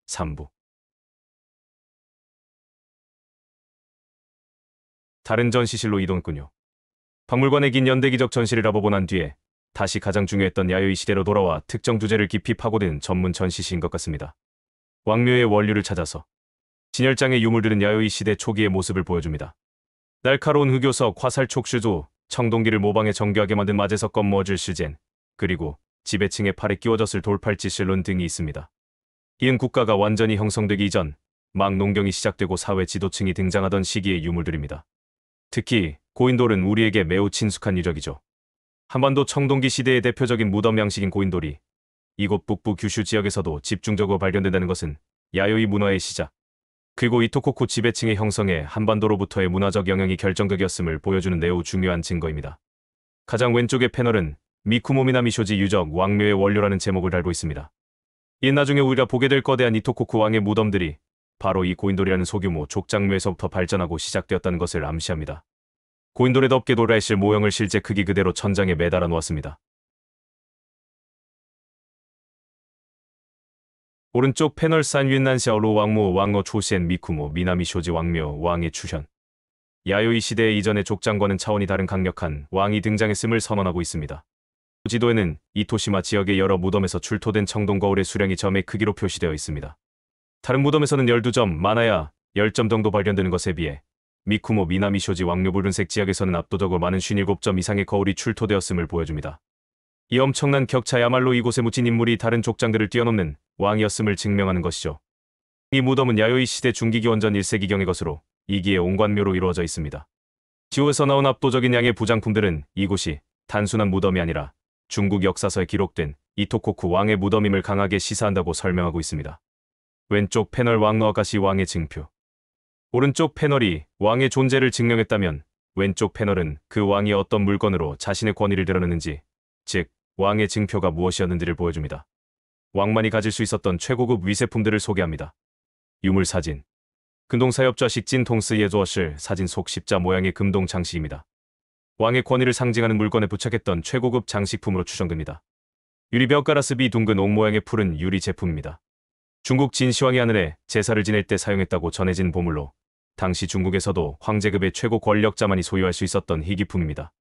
3부. 다른 전시실로 이동했군요. 박물관의 긴 연대기적 전시를 알아보고 난 뒤에 다시 가장 중요했던 야요이 시대로 돌아와 특정 주제를 깊이 파고든 전문 전시실인 것 같습니다. 왕묘의 원류를 찾아서 진열장의 유물들은 야요이 시대 초기의 모습을 보여줍니다. 날카로운 흑요석, 화살 촉슈조, 청동기를 모방해 정교하게 만든 마제석 건머질 시젠, 그리고 지배층의 팔에 끼워졌을 돌팔찌 실론 등이 있습니다. 이은 국가가 완전히 형성되기 이전 막 농경이 시작되고 사회 지도층이 등장하던 시기의 유물들입니다. 특히 고인돌은 우리에게 매우 친숙한 유적이죠. 한반도 청동기 시대의 대표적인 무덤 양식인 고인돌이 이곳 북부 규슈 지역에서도 집중적으로 발견된다는 것은 야요이 문화의 시작, 그리고 이토코쿠 지배층의 형성에 한반도로부터의 문화적 영향이 결정적이었음을 보여주는 매우 중요한 증거입니다. 가장 왼쪽의 패널은 미쿠모 미나미쇼지 유적 왕묘의 원료라는 제목을 달고 있습니다. 이 나중에 우리가 보게 될 거대한 이토코쿠 왕의 무덤들이 바로 이 고인돌이라는 소규모 족장묘에서부터 발전하고 시작되었다는 것을 암시합니다. 고인돌의 덮개 돌아있을 모형을 실제 크기 그대로 천장에 매달아 놓았습니다. 오른쪽 패널 산윈난샤오로 왕모 왕어 초시엔 미쿠모 미나미쇼지 왕묘 왕의 추현. 야요이 시대 이전의 족장과는 차원이 다른 강력한 왕이 등장했음을 선언하고 있습니다. 지도에는 이토시마 지역의 여러 무덤에서 출토된 청동 거울의 수량이 점의 크기로 표시되어 있습니다. 다른 무덤에서는 12점, 많아야 10점 정도 발견되는 것에 비해 미쿠모 미나미쇼지 왕묘 붉은색 지역에서는 압도적으로 많은 57점 이상의 거울이 출토되었음을 보여줍니다. 이 엄청난 격차야말로 이곳에 묻힌 인물이 다른 족장들을 뛰어넘는 왕이었음을 증명하는 것이죠. 이 무덤은 야요이 시대 중기기 원전 1세기경의 것으로 이기의 옹관묘로 이루어져 있습니다. 지호에서 나온 압도적인 양의 부장품들은 이곳이 단순한 무덤이 아니라 중국 역사서에 기록된 이토코쿠 왕의 무덤임을 강하게 시사한다고 설명하고 있습니다. 왼쪽 패널 왕노아가시 왕의 증표. 오른쪽 패널이 왕의 존재를 증명했다면 왼쪽 패널은 그 왕이 어떤 물건으로 자신의 권위를 드러냈는지, 즉 왕의 증표가 무엇이었는지를 보여줍니다. 왕만이 가질 수 있었던 최고급 위세품들을 소개합니다. 유물사진. 근동사엽좌 식진 통스 예조어실 사진 속 십자 모양의 금동 장식입니다. 왕의 권위를 상징하는 물건에 부착했던 최고급 장식품으로 추정됩니다. 유리벽 가라스비 둥근 옥 모양의 푸른 유리 제품입니다. 중국 진시황이 하늘에 제사를 지낼 때 사용했다고 전해진 보물로 당시 중국에서도 황제급의 최고 권력자만이 소유할 수 있었던 희귀품입니다.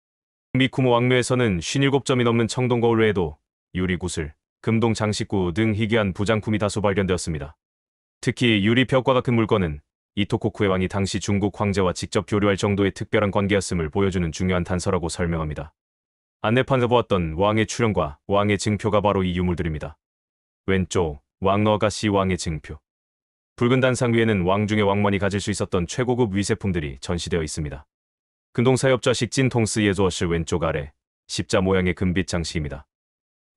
미쿠모 왕묘에서는 57점이 넘는 청동 거울 외에도 유리 구슬, 금동 장식구 등 희귀한 부장품이 다수 발견되었습니다. 특히 유리 벽과 같은 물건은 이토코쿠의 왕이 당시 중국 황제와 직접 교류할 정도의 특별한 관계였음을 보여주는 중요한 단서라고 설명합니다. 안내판에서 보았던 왕의 출현과 왕의 증표가 바로 이 유물들입니다. 왼쪽 왕너가시 왕의 증표. 붉은 단상 위에는 왕 중의 왕만이 가질 수 있었던 최고급 위세품들이 전시되어 있습니다. 근동사엽좌 식진 통스 예조어실 왼쪽 아래 십자 모양의 금빛 장식입니다.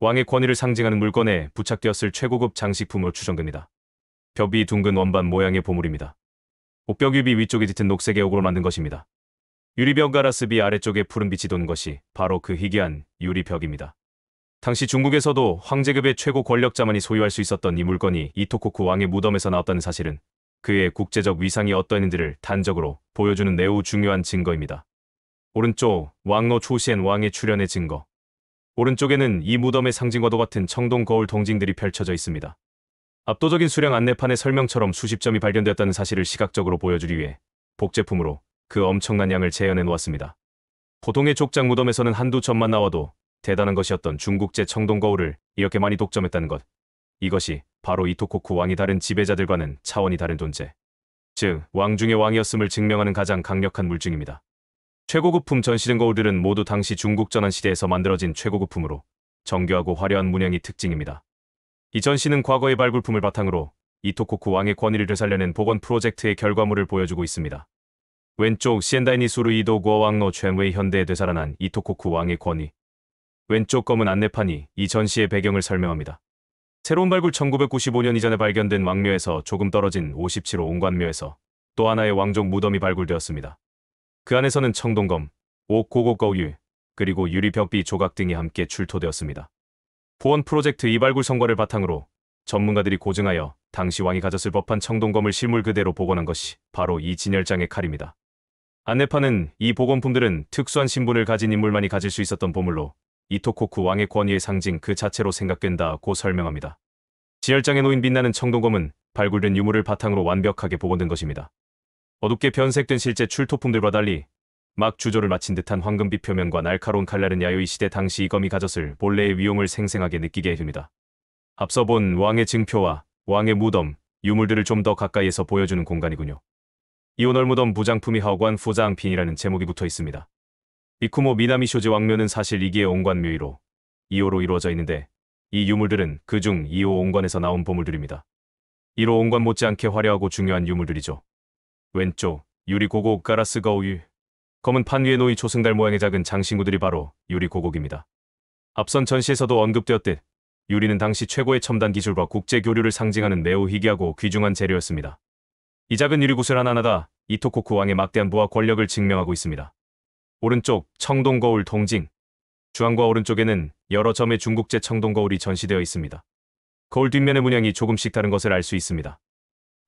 왕의 권위를 상징하는 물건에 부착되었을 최고급 장식품으로 추정됩니다. 벽 위 둥근 원반 모양의 보물입니다. 옥벽 유비 위쪽에 짙은 녹색의 옥으로 만든 것입니다. 유리벽 가라스비 아래쪽에 푸른빛이 도는 것이 바로 그 희귀한 유리벽입니다. 당시 중국에서도 황제급의 최고 권력자만이 소유할 수 있었던 이 물건이 이토코쿠 왕의 무덤에서 나왔다는 사실은 그의 국제적 위상이 어떠했는지를 단적으로 보여주는 매우 중요한 증거입니다. 오른쪽 왕노 초시엔 왕의 출현의 증거. 오른쪽에는 이 무덤의 상징과도 같은 청동 거울 동징들이 펼쳐져 있습니다. 압도적인 수량 안내판의 설명처럼 수십 점이 발견되었다는 사실을 시각적으로 보여주기 위해 복제품으로 그 엄청난 양을 재현해 놓았습니다. 보통의 족장 무덤에서는 한두 점만 나와도 대단한 것이었던 중국제 청동 거울을 이렇게 많이 독점했다는 것. 이것이 바로 이토코쿠 왕이 다른 지배자들과는 차원이 다른 존재, 즉 왕 중의 왕이었음을 증명하는 가장 강력한 물증입니다. 최고급품 전시된 거울들은 모두 당시 중국 전한 시대에서 만들어진 최고급품으로 정교하고 화려한 문양이 특징입니다. 이 전시는 과거의 발굴품을 바탕으로 이토코쿠 왕의 권위를 되살려낸 복원 프로젝트의 결과물을 보여주고 있습니다. 왼쪽 시엔다이니 수르이도 고왕노 최웨이 현대에 되살아난 이토코쿠 왕의 권위. 왼쪽 검은 안내판이 이 전시의 배경을 설명합니다. 새로운 발굴 1995년 이전에 발견된 왕묘에서 조금 떨어진 57호 옹관묘에서 또 하나의 왕족 무덤이 발굴되었습니다. 그 안에서는 청동검, 옥 고고 거울, 그리고 유리 벽비 조각 등이 함께 출토되었습니다. 보원 프로젝트 이 발굴 성과를 바탕으로 전문가들이 고증하여 당시 왕이 가졌을 법한 청동검을 실물 그대로 복원한 것이 바로 이 진열장의 칼입니다. 안내판은 이 복원품들은 특수한 신분을 가진 인물만이 가질 수 있었던 보물로 이토코쿠 왕의 권위의 상징 그 자체로 생각된다고 설명합니다. 진열장에 놓인 빛나는 청동검은 발굴된 유물을 바탕으로 완벽하게 복원된 것입니다. 어둡게 변색된 실제 출토품들과 달리 막 주조를 마친 듯한 황금빛 표면과 날카로운 칼날은 야요이 시대 당시 이 검이 가졌을 본래의 위용을 생생하게 느끼게 해줍니다. 앞서 본 왕의 증표와 왕의 무덤, 유물들을 좀 더 가까이에서 보여주는 공간이군요. 이오널 무덤 부장품이 하오관 후장핀이라는 제목이 붙어 있습니다. 미쿠모 미나미 쇼지 왕묘는 사실 2기의 온관 묘의로 2호로 이루어져 있는데 이 유물들은 그중 2호 온관에서 나온 보물들입니다. 1호 온관 못지않게 화려하고 중요한 유물들이죠. 왼쪽 유리 고곡 가라스 거울, 검은 판 위에 놓인 초승달 모양의 작은 장신구들이 바로 유리 고곡입니다. 앞선 전시에서도 언급되었듯 유리는 당시 최고의 첨단 기술과 국제 교류를 상징하는 매우 희귀하고 귀중한 재료였습니다. 이 작은 유리구슬 하나하나가 이토코쿠 왕의 막대한 부와 권력을 증명하고 있습니다. 오른쪽 청동 거울 동징, 중앙과 오른쪽에는 여러 점의 중국제 청동 거울이 전시되어 있습니다. 거울 뒷면의 문양이 조금씩 다른 것을 알 수 있습니다.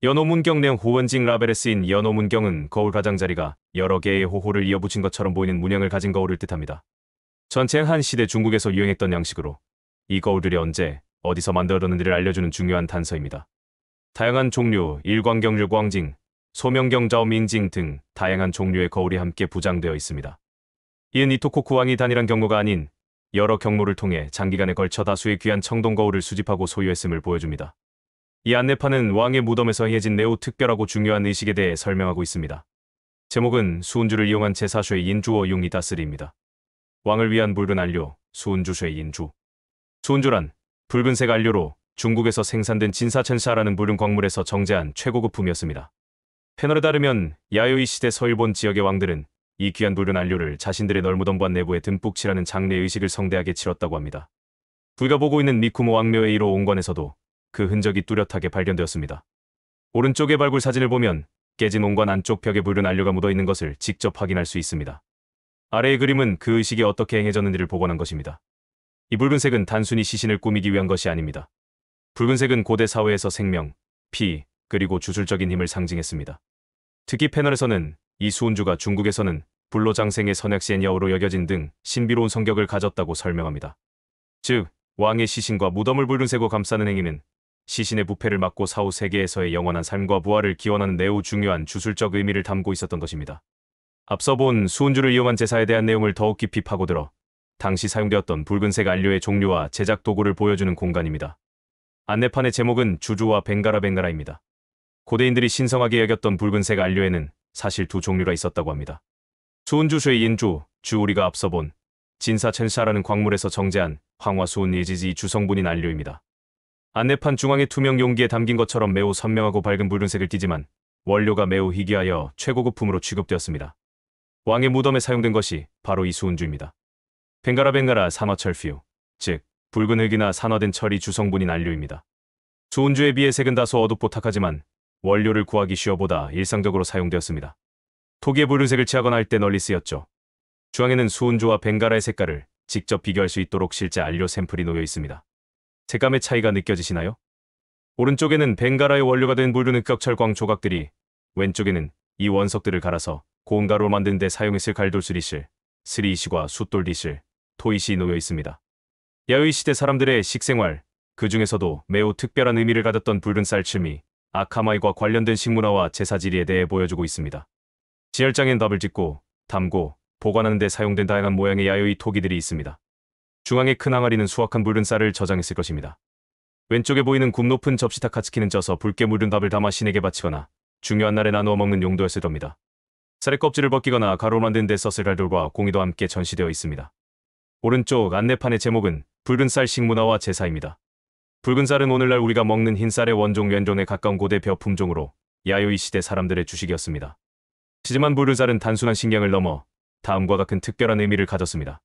연호문경 내용 호원징 라벨에 쓰인 연호문경은 거울 가장자리가 여러 개의 호호를 이어붙인 것처럼 보이는 문양을 가진 거울을 뜻합니다. 전쟁 한 시대 중국에서 유행했던 양식으로 이 거울들이 언제, 어디서 만들어졌는지를 알려주는 중요한 단서입니다. 다양한 종류, 일광경, 류광징, 소명경, 자오밍징 등 다양한 종류의 거울이 함께 부장되어 있습니다. 이은 이토코쿠 왕이 단일한 경로가 아닌 여러 경로를 통해 장기간에 걸쳐 다수의 귀한 청동 거울을 수집하고 소유했음을 보여줍니다. 이 안내판은 왕의 무덤에서 해진 매우 특별하고 중요한 의식에 대해 설명하고 있습니다. 제목은 수은주를 이용한 제사쇼의 인주어 융이다스리입니다. 왕을 위한 붉은 안료, 수은주쇼의 인주. 수은주란 붉은색 안료로 중국에서 생산된 진사천샤라는 붉은 광물에서 정제한 최고급품이었습니다. 패널에 따르면 야요이 시대 서일본 지역의 왕들은 이 귀한 붉은 안료를 자신들의 널무덤관 내부에 듬뿍 칠하는 장례 의식을 성대하게 치렀다고 합니다. 우리가 보고 있는 미쿠모 왕묘의 1호 온관에서도 그 흔적이 뚜렷하게 발견되었습니다. 오른쪽의 발굴 사진을 보면 깨진 온관 안쪽 벽에 붉은 안료가 묻어있는 것을 직접 확인할 수 있습니다. 아래의 그림은 그 의식이 어떻게 행해졌는지를 복원한 것입니다. 이 붉은색은 단순히 시신을 꾸미기 위한 것이 아닙니다. 붉은색은 고대 사회에서 생명, 피, 그리고 주술적인 힘을 상징했습니다. 특히 패널에서는 이 수은주가 중국에서는 불로장생의 선약시엔 여우로 여겨진 등 신비로운 성격을 가졌다고 설명합니다. 즉, 왕의 시신과 무덤을 붉은색으로 감싸는 행위는 시신의 부패를 막고 사후 세계에서의 영원한 삶과 부활을 기원하는 매우 중요한 주술적 의미를 담고 있었던 것입니다. 앞서 본 수은주를 이용한 제사에 대한 내용을 더욱 깊이 파고들어 당시 사용되었던 붉은색 안료의 종류와 제작 도구를 보여주는 공간입니다. 안내판의 제목은 주주와 벵가라입니다. 고대인들이 신성하게 여겼던 붉은색 안료에는 사실 두 종류가 있었다고 합니다. 수은주쇼의 인주, 우리가 앞서 본 진사천샤라는 광물에서 정제한 황화수은 예지지 주성분인 안료입니다. 안내판 중앙의 투명 용기에 담긴 것처럼 매우 선명하고 밝은 붉은색을 띠지만 원료가 매우 희귀하여 최고급품으로 취급되었습니다. 왕의 무덤에 사용된 것이 바로 이 수은주입니다. 벵가라 산화철퓨, 즉 붉은 흙이나 산화된 철이 주성분인 안료입니다. 수은주에 비해 색은 다소 어둡보탁하지만 원료를 구하기 쉬워보다 일상적으로 사용되었습니다. 토기의 붉은색을 취하거나 할 때 널리 쓰였죠. 중앙에는 수은주와 벵가라의 색깔을 직접 비교할 수 있도록 실제 안료 샘플이 놓여 있습니다. 색감의 차이가 느껴지시나요? 오른쪽에는 벵가라의 원료가 된 붉은 흑격철광 조각들이, 왼쪽에는 이 원석들을 갈아서 고운 가루로 만드는 데 사용했을 갈돌수리실, 스리이시과 숫돌디실, 토이시 놓여 있습니다. 야요이 시대 사람들의 식생활, 그 중에서도 매우 특별한 의미를 가졌던 붉은 쌀칠미, 아카마이과 관련된 식문화와 제사지리에 대해 보여주고 있습니다. 지혈장엔 밥을 짓고, 담고, 보관하는 데 사용된 다양한 모양의 야요이 토기들이 있습니다. 중앙의 큰 항아리는 수확한 붉은 쌀을 저장했을 것입니다. 왼쪽에 보이는 굽 높은 접시타 카츠키는 쪄서 붉게 물든 밥을 담아 신에게 바치거나 중요한 날에 나누어 먹는 용도였을 겁니다. 쌀의 껍질을 벗기거나 가루로 만드는 데 썼을 갈돌과 공이도 함께 전시되어 있습니다. 오른쪽 안내판의 제목은 붉은 쌀 식문화와 제사입니다. 붉은 쌀은 오늘날 우리가 먹는 흰 쌀의 원종 왼종에 가까운 고대 벼 품종으로 야요이 시대 사람들의 주식이었습니다. 하지만 붉은 쌀은 단순한 식량을 넘어 다음과 같은 특별한 의미를 가졌습니다.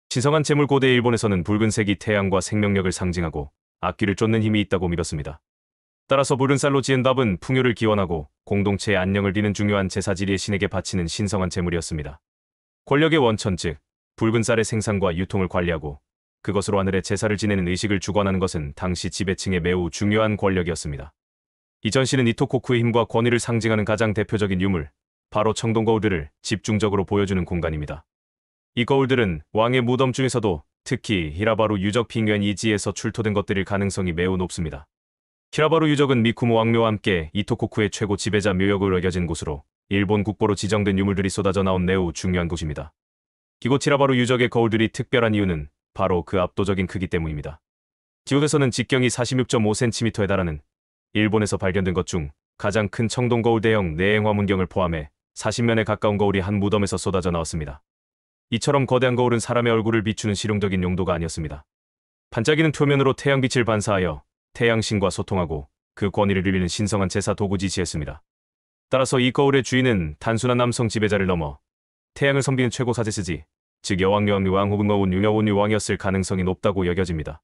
신성한 재물 고대 일본에서는 붉은색이 태양과 생명력을 상징하고 악귀를 쫓는 힘이 있다고 믿었습니다. 따라서 붉은 쌀로 지은 밥은 풍요를 기원하고 공동체의 안녕을 비는 중요한 제사지리의 신에게 바치는 신성한 재물이었습니다. 권력의 원천 즉 붉은 쌀의 생산과 유통을 관리하고 그것으로 하늘에 제사를 지내는 의식을 주관하는 것은 당시 지배층의 매우 중요한 권력이었습니다. 이 전시는 이토코쿠의 힘과 권위를 상징하는 가장 대표적인 유물, 바로 청동 거울들을 집중적으로 보여주는 공간입니다. 이 거울들은 왕의 무덤 중에서도 특히 히라바루 유적 핑유엔 이지에서 출토된 것들일 가능성이 매우 높습니다. 히라바루 유적은 미쿠모 왕묘와 함께 이토코쿠의 최고 지배자 묘역으로 여겨진 곳으로 일본 국보로 지정된 유물들이 쏟아져 나온 매우 중요한 곳입니다. 이곳 히라바루 유적의 거울들이 특별한 이유는 바로 그 압도적인 크기 때문입니다. 이곳에서는 직경이 46.5cm에 달하는 일본에서 발견된 것 중 가장 큰 청동거울 대형 내행 화문경을 포함해 40면에 가까운 거울이 한 무덤에서 쏟아져 나왔습니다. 이처럼 거대한 거울은 사람의 얼굴을 비추는 실용적인 용도가 아니었습니다. 반짝이는 표면으로 태양빛을 반사하여 태양신과 소통하고 그 권위를 누리는 신성한 제사 도구지시였습니다. 따라서 이 거울의 주인은 단순한 남성 지배자를 넘어 태양을 섬기는 최고 사제스지, 즉 여왕 왕 혹은 여운 왕이었을 가능성이 높다고 여겨집니다.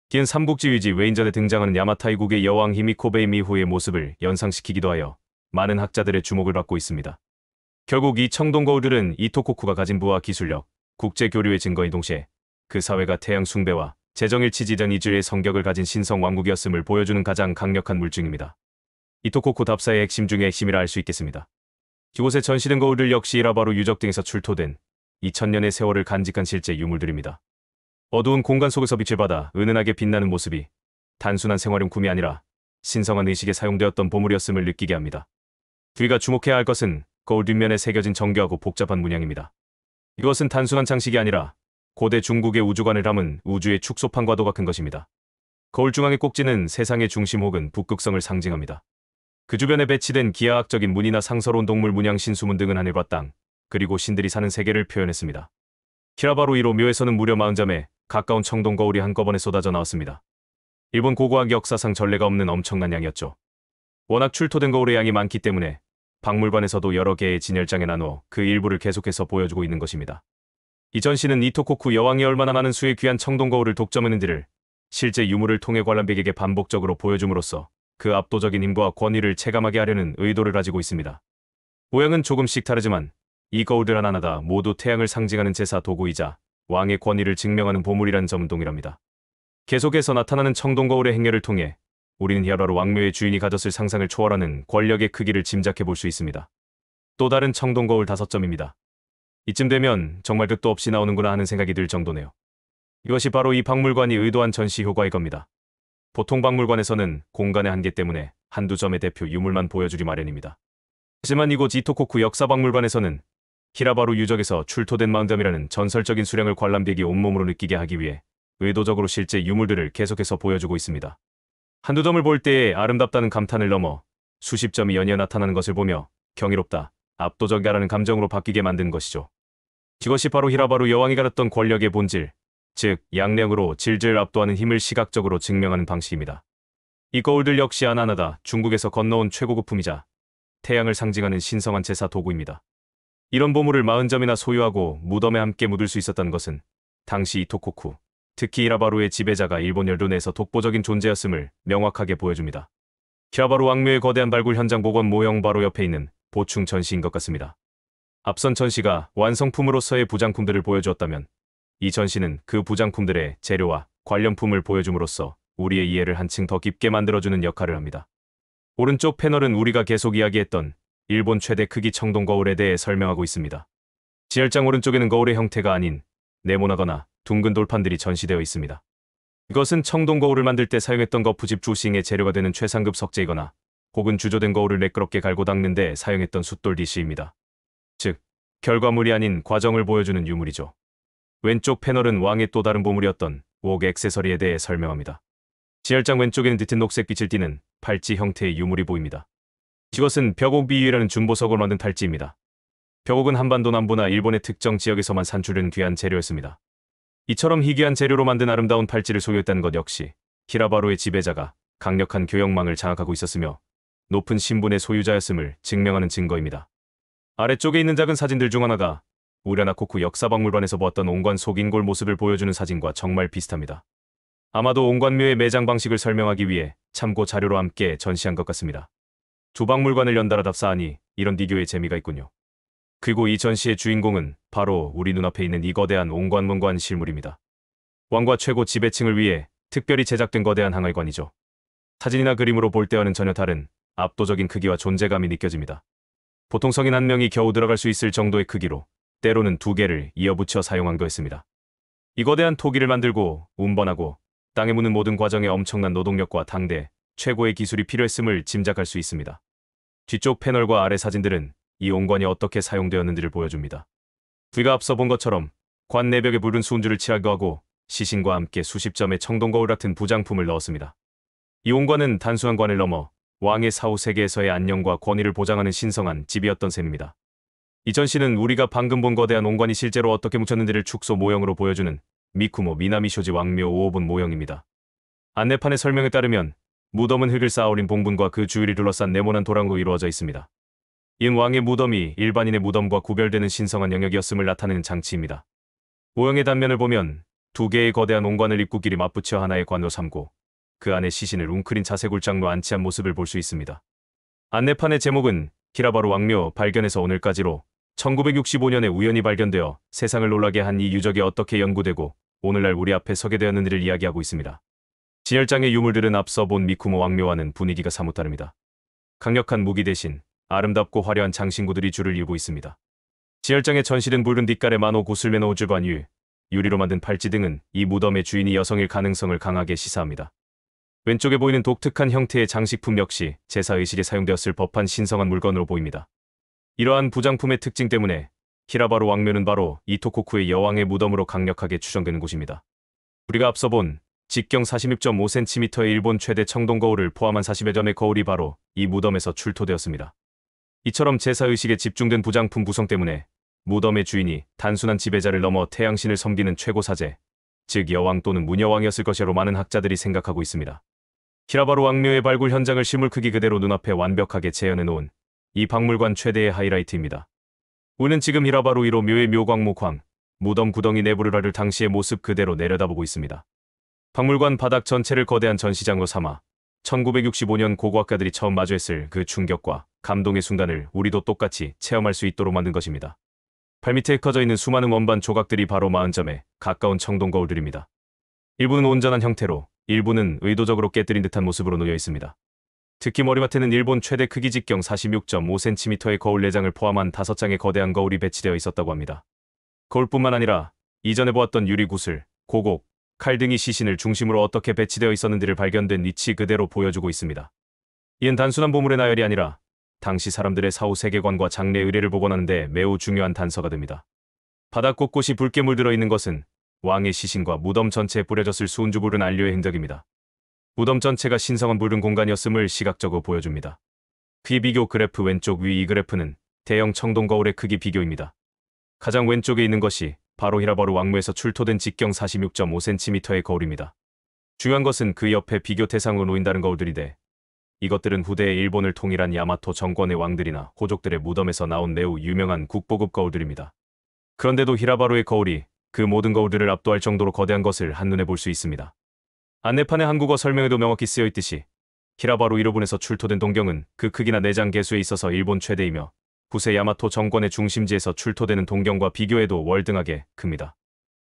기은 삼국지 외인전에 등장하는 야마타이국의 여왕 히미코베이 미후의 모습을 연상시키기도 하여 많은 학자들의 주목을 받고 있습니다. 결국 이 청동거울들은 이토코쿠가 가진 부와 기술력, 국제교류의 증거인 동시에 그 사회가 태양 숭배와 재정일치 지정 이주의 성격을 가진 신성 왕국이었음을 보여주는 가장 강력한 물증입니다. 이토코쿠 답사의 핵심 중의 핵심이라 할 수 있겠습니다. 이곳에 전시된 거울들 역시 히라바루 유적 등에서 출토된 2000년의 세월을 간직한 실제 유물들입니다. 어두운 공간 속에서 빛을 받아 은은하게 빛나는 모습이 단순한 생활용품이 아니라 신성한 의식에 사용되었던 보물이었음을 느끼게 합니다. 우리가 주목해야 할 것은 거울 뒷면에 새겨진 정교하고 복잡한 문양입니다. 이것은 단순한 장식이 아니라 고대 중국의 우주관을 담은 우주의 축소판과도 같은 것입니다. 거울 중앙의 꼭지는 세상의 중심 혹은 북극성을 상징합니다. 그 주변에 배치된 기하학적인 문이나 상서로운 동물 문양 신수문 등은 하늘과 땅, 그리고 신들이 사는 세계를 표현했습니다. 히라바루 1호 묘에서는 무려 40점에 가까운 청동거울이 한꺼번에 쏟아져 나왔습니다. 일본 고고학 역사상 전례가 없는 엄청난 양이었죠. 워낙 출토된 거울의 양이 많기 때문에 박물관에서도 여러 개의 진열장에 나누어 그 일부를 계속해서 보여주고 있는 것입니다. 이 전시는 이토코쿠 여왕이 얼마나 많은 수의 귀한 청동거울을 독점했는지를 실제 유물을 통해 관람객에게 반복적으로 보여줌으로써 그 압도적인 힘과 권위를 체감하게 하려는 의도를 가지고 있습니다. 모양은 조금씩 다르지만 이 거울들 하나하나 모두 태양을 상징하는 제사 도구이자 왕의 권위를 증명하는 보물이란 점은 동일합니다. 계속해서 나타나는 청동거울의 행렬을 통해 우리는 히라바루 왕묘의 주인이 가졌을 상상을 초월하는 권력의 크기를 짐작해 볼 수 있습니다. 또 다른 청동거울 5점입니다. 이쯤 되면 정말 끝도 없이 나오는구나 하는 생각이 들 정도네요. 이것이 바로 이 박물관이 의도한 전시 효과일 겁니다. 보통 박물관에서는 공간의 한계 때문에 한두 점의 대표 유물만 보여주기 마련입니다. 하지만 이곳 이토코쿠 역사박물관에서는 히라바루 유적에서 출토된 40점이라는 전설적인 수량을 관람객이 온몸으로 느끼게 하기 위해 의도적으로 실제 유물들을 계속해서 보여주고 있습니다. 한두 점을 볼 때에 아름답다는 감탄을 넘어 수십 점이 연이어 나타나는 것을 보며 경이롭다, 압도적이라는 감정으로 바뀌게 만든 것이죠. 이것이 바로 히라바루 여왕이 가졌던 권력의 본질, 즉 양력으로 질질 압도하는 힘을 시각적으로 증명하는 방식입니다. 이 거울들 역시 하나하나 중국에서 건너온 최고급품이자 태양을 상징하는 신성한 제사 도구입니다. 이런 보물을 40점이나 소유하고 무덤에 함께 묻을 수 있었다는 것은 당시 이토코쿠, 특히 히라바루의 지배자가 일본 열도 내에서 독보적인 존재였음을 명확하게 보여줍니다. 히라바루 왕묘의 거대한 발굴 현장 복원 모형 바로 옆에 있는 보충 전시인 것 같습니다. 앞선 전시가 완성품으로서의 부장품들을 보여주었다면 이 전시는 그 부장품들의 재료와 관련품을 보여줌으로써 우리의 이해를 한층 더 깊게 만들어주는 역할을 합니다. 오른쪽 패널은 우리가 계속 이야기했던 일본 최대 크기 청동거울에 대해 설명하고 있습니다. 지열장 오른쪽에는 거울의 형태가 아닌 네모나거나 둥근 돌판들이 전시되어 있습니다. 이것은 청동거울을 만들 때 사용했던 거푸집 주싱의 재료가 되는 최상급 석재이거나 혹은 주조된 거울을 매끄럽게 갈고 닦는 데 사용했던 숫돌 디시입니다. 즉, 결과물이 아닌 과정을 보여주는 유물이죠. 왼쪽 패널은 왕의 또 다른 보물이었던 웍 액세서리에 대해 설명합니다. 지열장 왼쪽에는 짙은 녹색 빛을 띠는 팔찌 형태의 유물이 보입니다. 이것은 벽옥 비유라는 준보석으로 만든 팔찌입니다. 벽옥은 한반도 남부나 일본의 특정 지역에서만 산출된 귀한 재료였습니다. 이처럼 희귀한 재료로 만든 아름다운 팔찌를 소유했다는 것 역시 히라바루의 지배자가 강력한 교역망을 장악하고 있었으며 높은 신분의 소유자였음을 증명하는 증거입니다. 아래쪽에 있는 작은 사진들 중 하나가 우라나코쿠 역사박물관에서 보았던 옹관 속인골 모습을 보여주는 사진과 정말 비슷합니다. 아마도 옹관묘의 매장 방식을 설명하기 위해 참고 자료로 함께 전시한 것 같습니다. 두 박물관을 연달아 답사하니 이런 비교의 재미가 있군요. 그리고 이 전시의 주인공은 바로 우리 눈앞에 있는 이 거대한 옹관문관 실물입니다. 왕과 최고 지배층을 위해 특별히 제작된 거대한 항알관이죠. 사진이나 그림으로 볼 때와는 전혀 다른 압도적인 크기와 존재감이 느껴집니다. 보통 성인 한 명이 겨우 들어갈 수 있을 정도의 크기로 때로는 2개를 이어붙여 사용한 거였습니다. 이 거대한 토기를 만들고 운반하고 땅에 묻는 모든 과정에 엄청난 노동력과 당대, 최고의 기술이 필요했음을 짐작할 수 있습니다. 뒤쪽 패널과 아래 사진들은 이 온관이 어떻게 사용되었는지를 보여줍니다. 우리가 앞서 본 것처럼 관 내벽에 붉은 수은주를 칠하고 시신과 함께 수십 점의 청동거울 같은 부장품을 넣었습니다. 이 온관은 단순한 관을 넘어 왕의 사후 세계에서의 안녕과 권위를 보장하는 신성한 집이었던 셈입니다. 이 전시는 우리가 방금 본 거대한 온관이 실제로 어떻게 묻혔는지를 축소 모형으로 보여주는 미쿠모 미나미쇼지 왕묘 5호분 모형입니다. 안내판의 설명에 따르면 무덤은 흙을 쌓아올린 봉분과 그 주위를 둘러싼 네모난 도랑으로 이루어져 있습니다. 이는 왕의 무덤이 일반인의 무덤과 구별되는 신성한 영역이었음을 나타내는 장치입니다. 모형의 단면을 보면 두 개의 거대한 온관을 입구끼리 맞붙여 하나의 관으로 삼고 그 안에 시신을 웅크린 자세굴장로 안치한 모습을 볼 수 있습니다. 안내판의 제목은 히라바루 왕묘 발견에서 오늘까지로 1965년에 우연히 발견되어 세상을 놀라게 한 이 유적이 어떻게 연구되고 오늘날 우리 앞에 서게 되었는지를 이야기하고 있습니다. 진열장의 유물들은 앞서 본 미쿠모 왕묘와는 분위기가 사뭇 다릅니다. 강력한 무기 대신 아름답고 화려한 장신구들이 줄을 이루고 있습니다. 진열장에 전시된 붉은 빛깔의 만호 구슬메노 우주반유, 유리로 만든 팔찌 등은 이 무덤의 주인이 여성일 가능성을 강하게 시사합니다. 왼쪽에 보이는 독특한 형태의 장식품 역시 제사의식에 사용되었을 법한 신성한 물건으로 보입니다. 이러한 부장품의 특징 때문에 히라바루 왕묘는 바로 이토코쿠의 여왕의 무덤으로 강력하게 추정되는 곳입니다. 우리가 앞서 본 직경 46.5cm의 일본 최대 청동거울을 포함한 40여 점의 거울이 바로 이 무덤에서 출토되었습니다. 이처럼 제사의식에 집중된 부장품 구성 때문에 무덤의 주인이 단순한 지배자를 넘어 태양신을 섬기는 최고 사제, 즉 여왕 또는 무녀왕이었을 것이라고 많은 학자들이 생각하고 있습니다. 히라바루 왕묘의 발굴 현장을 실물 크기 그대로 눈앞에 완벽하게 재현해 놓은 이 박물관 최대의 하이라이트입니다. 우리는 지금 히라바루 1호 묘의 묘광무광, 무덤 구덩이 내부를 아를 당시의 모습 그대로 내려다보고 있습니다. 박물관 바닥 전체를 거대한 전시장으로 삼아 1965년 고고학자들이 처음 마주했을 그 충격과 감동의 순간을 우리도 똑같이 체험할 수 있도록 만든 것입니다. 발밑에 흩어져 있는 수많은 원반 조각들이 바로 40점에 가까운 청동거울들입니다. 일부는 온전한 형태로, 일부는 의도적으로 깨뜨린 듯한 모습으로 놓여 있습니다. 특히 머리맡에는 일본 최대 크기 직경 46.5cm의 거울 4장을 포함한 5장의 거대한 거울이 배치되어 있었다고 합니다. 거울뿐만 아니라 이전에 보았던 유리구슬, 고곡, 칼 등이 시신을 중심으로 어떻게 배치되어 있었는지를 발견된 위치 그대로 보여주고 있습니다. 이는 단순한 보물의 나열이 아니라 당시 사람들의 사후 세계관과 장래 의례를 복원하는 데 매우 중요한 단서가 됩니다. 바닥 곳곳이 붉게 물들어 있는 것은 왕의 시신과 무덤 전체에 뿌려졌을 수은주 붉은 안료의 흔적입니다. 무덤 전체가 신성한 붉은 공간이었음을 시각적으로 보여줍니다. 그의 비교 그래프 왼쪽 위 이 그래프는 대형 청동거울의 크기 비교입니다. 가장 왼쪽에 있는 것이 바로 히라바루 왕묘에서 출토된 직경 46.5cm의 거울입니다. 중요한 것은 그 옆에 비교 대상으로 놓인다는 거울들인데 이것들은 후대의 일본을 통일한 야마토 정권의 왕들이나 호족들의 무덤에서 나온 매우 유명한 국보급 거울들입니다. 그런데도 히라바루의 거울이 그 모든 거울들을 압도할 정도로 거대한 것을 한눈에 볼 수 있습니다. 안내판의 한국어 설명에도 명확히 쓰여 있듯이 히라바루 1호분에서 출토된 동경은 그 크기나 내장 개수에 있어서 일본 최대이며 후세 야마토 정권의 중심지에서 출토되는 동경과 비교해도 월등하게 큽니다.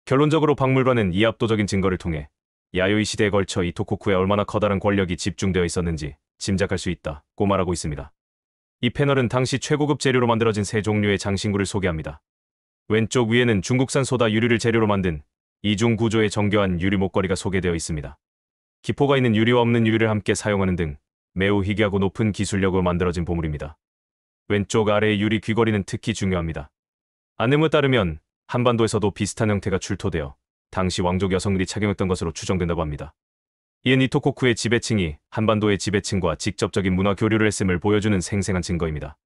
결론적으로 박물관은 이 압도적인 증거를 통해 야요이 시대에 걸쳐 이토코쿠에 얼마나 커다란 권력이 집중되어 있었는지 짐작할 수 있다고 말하고 있습니다. 이 패널은 당시 최고급 재료로 만들어진 세 종류의 장신구를 소개합니다. 왼쪽 위에는 중국산 소다 유리를 재료로 만든 이중 구조의 정교한 유리 목걸이가 소개되어 있습니다. 기포가 있는 유리와 없는 유리를 함께 사용하는 등 매우 희귀하고 높은 기술력으로 만들어진 보물입니다. 왼쪽 아래의 유리 귀걸이는 특히 중요합니다. 안내문에 따르면 한반도에서도 비슷한 형태가 출토되어 당시 왕족 여성들이 착용했던 것으로 추정된다고 합니다. 이는 이토코쿠의 지배층이 한반도의 지배층과 직접적인 문화 교류를 했음을 보여주는 생생한 증거입니다.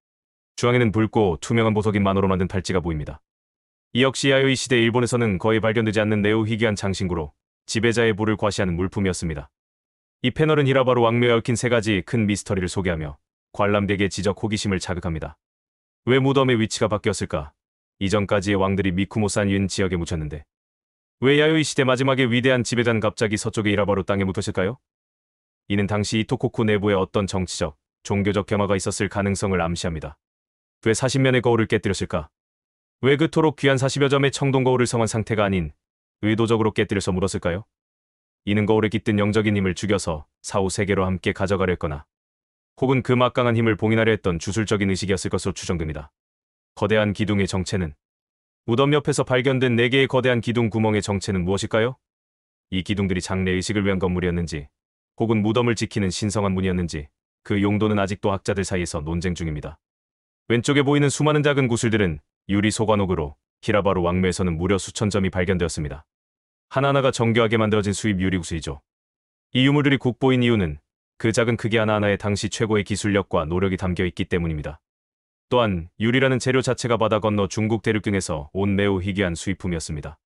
중앙에는 붉고 투명한 보석인 만호로 만든 팔찌가 보입니다. 이 역시 야요이 시대 일본에서는 거의 발견되지 않는 매우 희귀한 장신구로 지배자의 부를 과시하는 물품이었습니다. 이 패널은 히라바루 왕묘에 얽힌 세 가지 큰 미스터리를 소개하며 관람객의 지적 호기심을 자극합니다. 왜 무덤의 위치가 바뀌었을까? 이전까지의 왕들이 미쿠모산 윤 지역에 묻혔는데 왜 야요이 시대 마지막에 위대한 지배자는 갑자기 서쪽의 히라바루 땅에 묻혔을까요? 이는 당시 이토코쿠 내부에 어떤 정치적, 종교적 겸화가 있었을 가능성을 암시합니다. 왜 40면의 거울을 깨뜨렸을까? 왜 그토록 귀한 40여 점의 청동거울을 성한 상태가 아닌 의도적으로 깨뜨려서 물었을까요? 이는 거울에 깃든 영적인 힘을 죽여서 사후 세계로 함께 가져가려 했거나 혹은 그 막강한 힘을 봉인하려 했던 주술적인 의식이었을 것으로 추정됩니다. 거대한 기둥의 정체는 무덤 옆에서 발견된 4개의 거대한 기둥 구멍의 정체는 무엇일까요? 이 기둥들이 장래 의식을 위한 건물이었는지 혹은 무덤을 지키는 신성한 문이었는지 그 용도는 아직도 학자들 사이에서 논쟁 중입니다. 왼쪽에 보이는 수많은 작은 구슬들은 유리 소관옥으로 히라바루 왕묘에서는 무려 수천 점이 발견되었습니다. 하나하나가 정교하게 만들어진 수입 유리 구슬이죠. 이 유물들이 국보인 이유는 그 작은 크기 하나하나에 당시 최고의 기술력과 노력이 담겨 있기 때문입니다. 또한 유리라는 재료 자체가 바다 건너 중국 대륙 등에서 온 매우 희귀한 수입품이었습니다.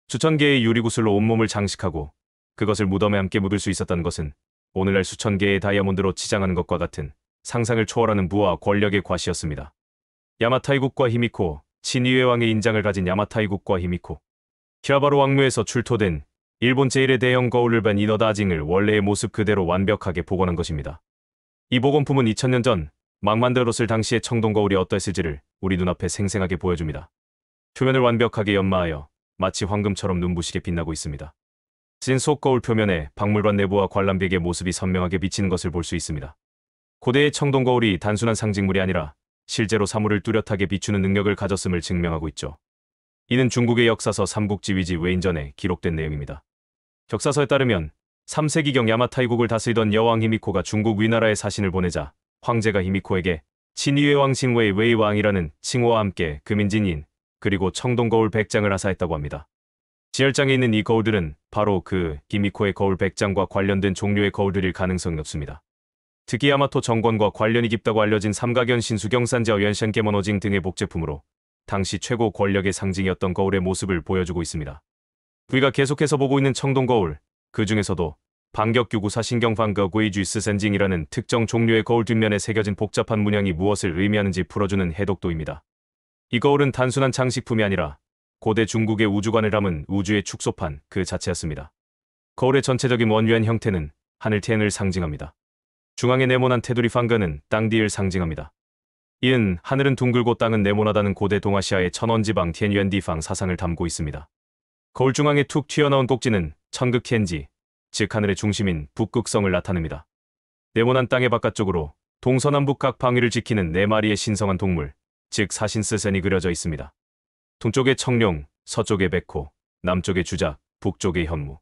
수천 개의 유리구슬로 온몸을 장식하고 그것을 무덤에 함께 묻을 수 있었다는 것은 오늘날 수천 개의 다이아몬드로 치장하는 것과 같은 상상을 초월하는 부와 권력의 과시였습니다. 야마타이국과 히미코, 친위의 왕의 인장을 가진 야마타이국과 히미코. 히라바루 왕묘에서 출토된 일본 제1의 대형 거울을 반 이너다징을 원래의 모습 그대로 완벽하게 복원한 것입니다. 이 복원품은 2000년 전 망만드롯을 당시의 청동 거울이 어떠했을지를 우리 눈앞에 생생하게 보여줍니다. 표면을 완벽하게 연마하여 마치 황금처럼 눈부시게 빛나고 있습니다. 찐 속 거울 표면에 박물관 내부와 관람객의 모습이 선명하게 비치는 것을 볼 수 있습니다. 고대의 청동 거울이 단순한 상징물이 아니라 실제로 사물을 뚜렷하게 비추는 능력을 가졌음을 증명하고 있죠. 이는 중국의 역사서 삼국지위지 웨인전에 기록된 내용입니다. 역사서에 따르면 3세기경 야마타이국을 다스리던 여왕 히미코가 중국 위나라에 사신을 보내자 황제가 히미코에게 친위의 왕 칭웨이 웨이 왕이라는 칭호와 함께 금인진인 그리고 청동 거울 100장을 하사했다고 합니다. 지열장에 있는 이 거울들은 바로 그 히미코의 거울 100장과 관련된 종류의 거울들일 가능성이 높습니다. 특히 야마토 정권과 관련이 깊다고 알려진 삼가견 신수경산제어 연션게머노징 등의 복제품으로 당시 최고 권력의 상징이었던 거울의 모습을 보여주고 있습니다. 우리가 계속해서 보고 있는 청동 거울, 그 중에서도 반격규구사 신경방거 구이쥐스센징이라는 특정 종류의 거울 뒷면에 새겨진 복잡한 문양이 무엇을 의미하는지 풀어주는 해독도입니다. 이 거울은 단순한 장식품이 아니라 고대 중국의 우주관을 담은 우주의 축소판 그 자체였습니다. 거울의 전체적인 원유한 형태는 하늘 텐을 상징합니다. 중앙에 네모난 테두리 판가는 땅 뒤를 상징합니다. 이은 하늘은 둥글고 땅은 네모나다는 고대 동아시아의 천원지방 텐유엔디팡 사상을 담고 있습니다. 거울 중앙에 툭 튀어나온 꼭지는 천극 텐지, 즉 하늘의 중심인 북극성을 나타냅니다. 네모난 땅의 바깥쪽으로 동서남북 각 방위를 지키는 4마리의 신성한 동물, 즉 사신스센이 그려져 있습니다. 동쪽에 청룡, 서쪽에 백호, 남쪽에 주작, 북쪽에 현무.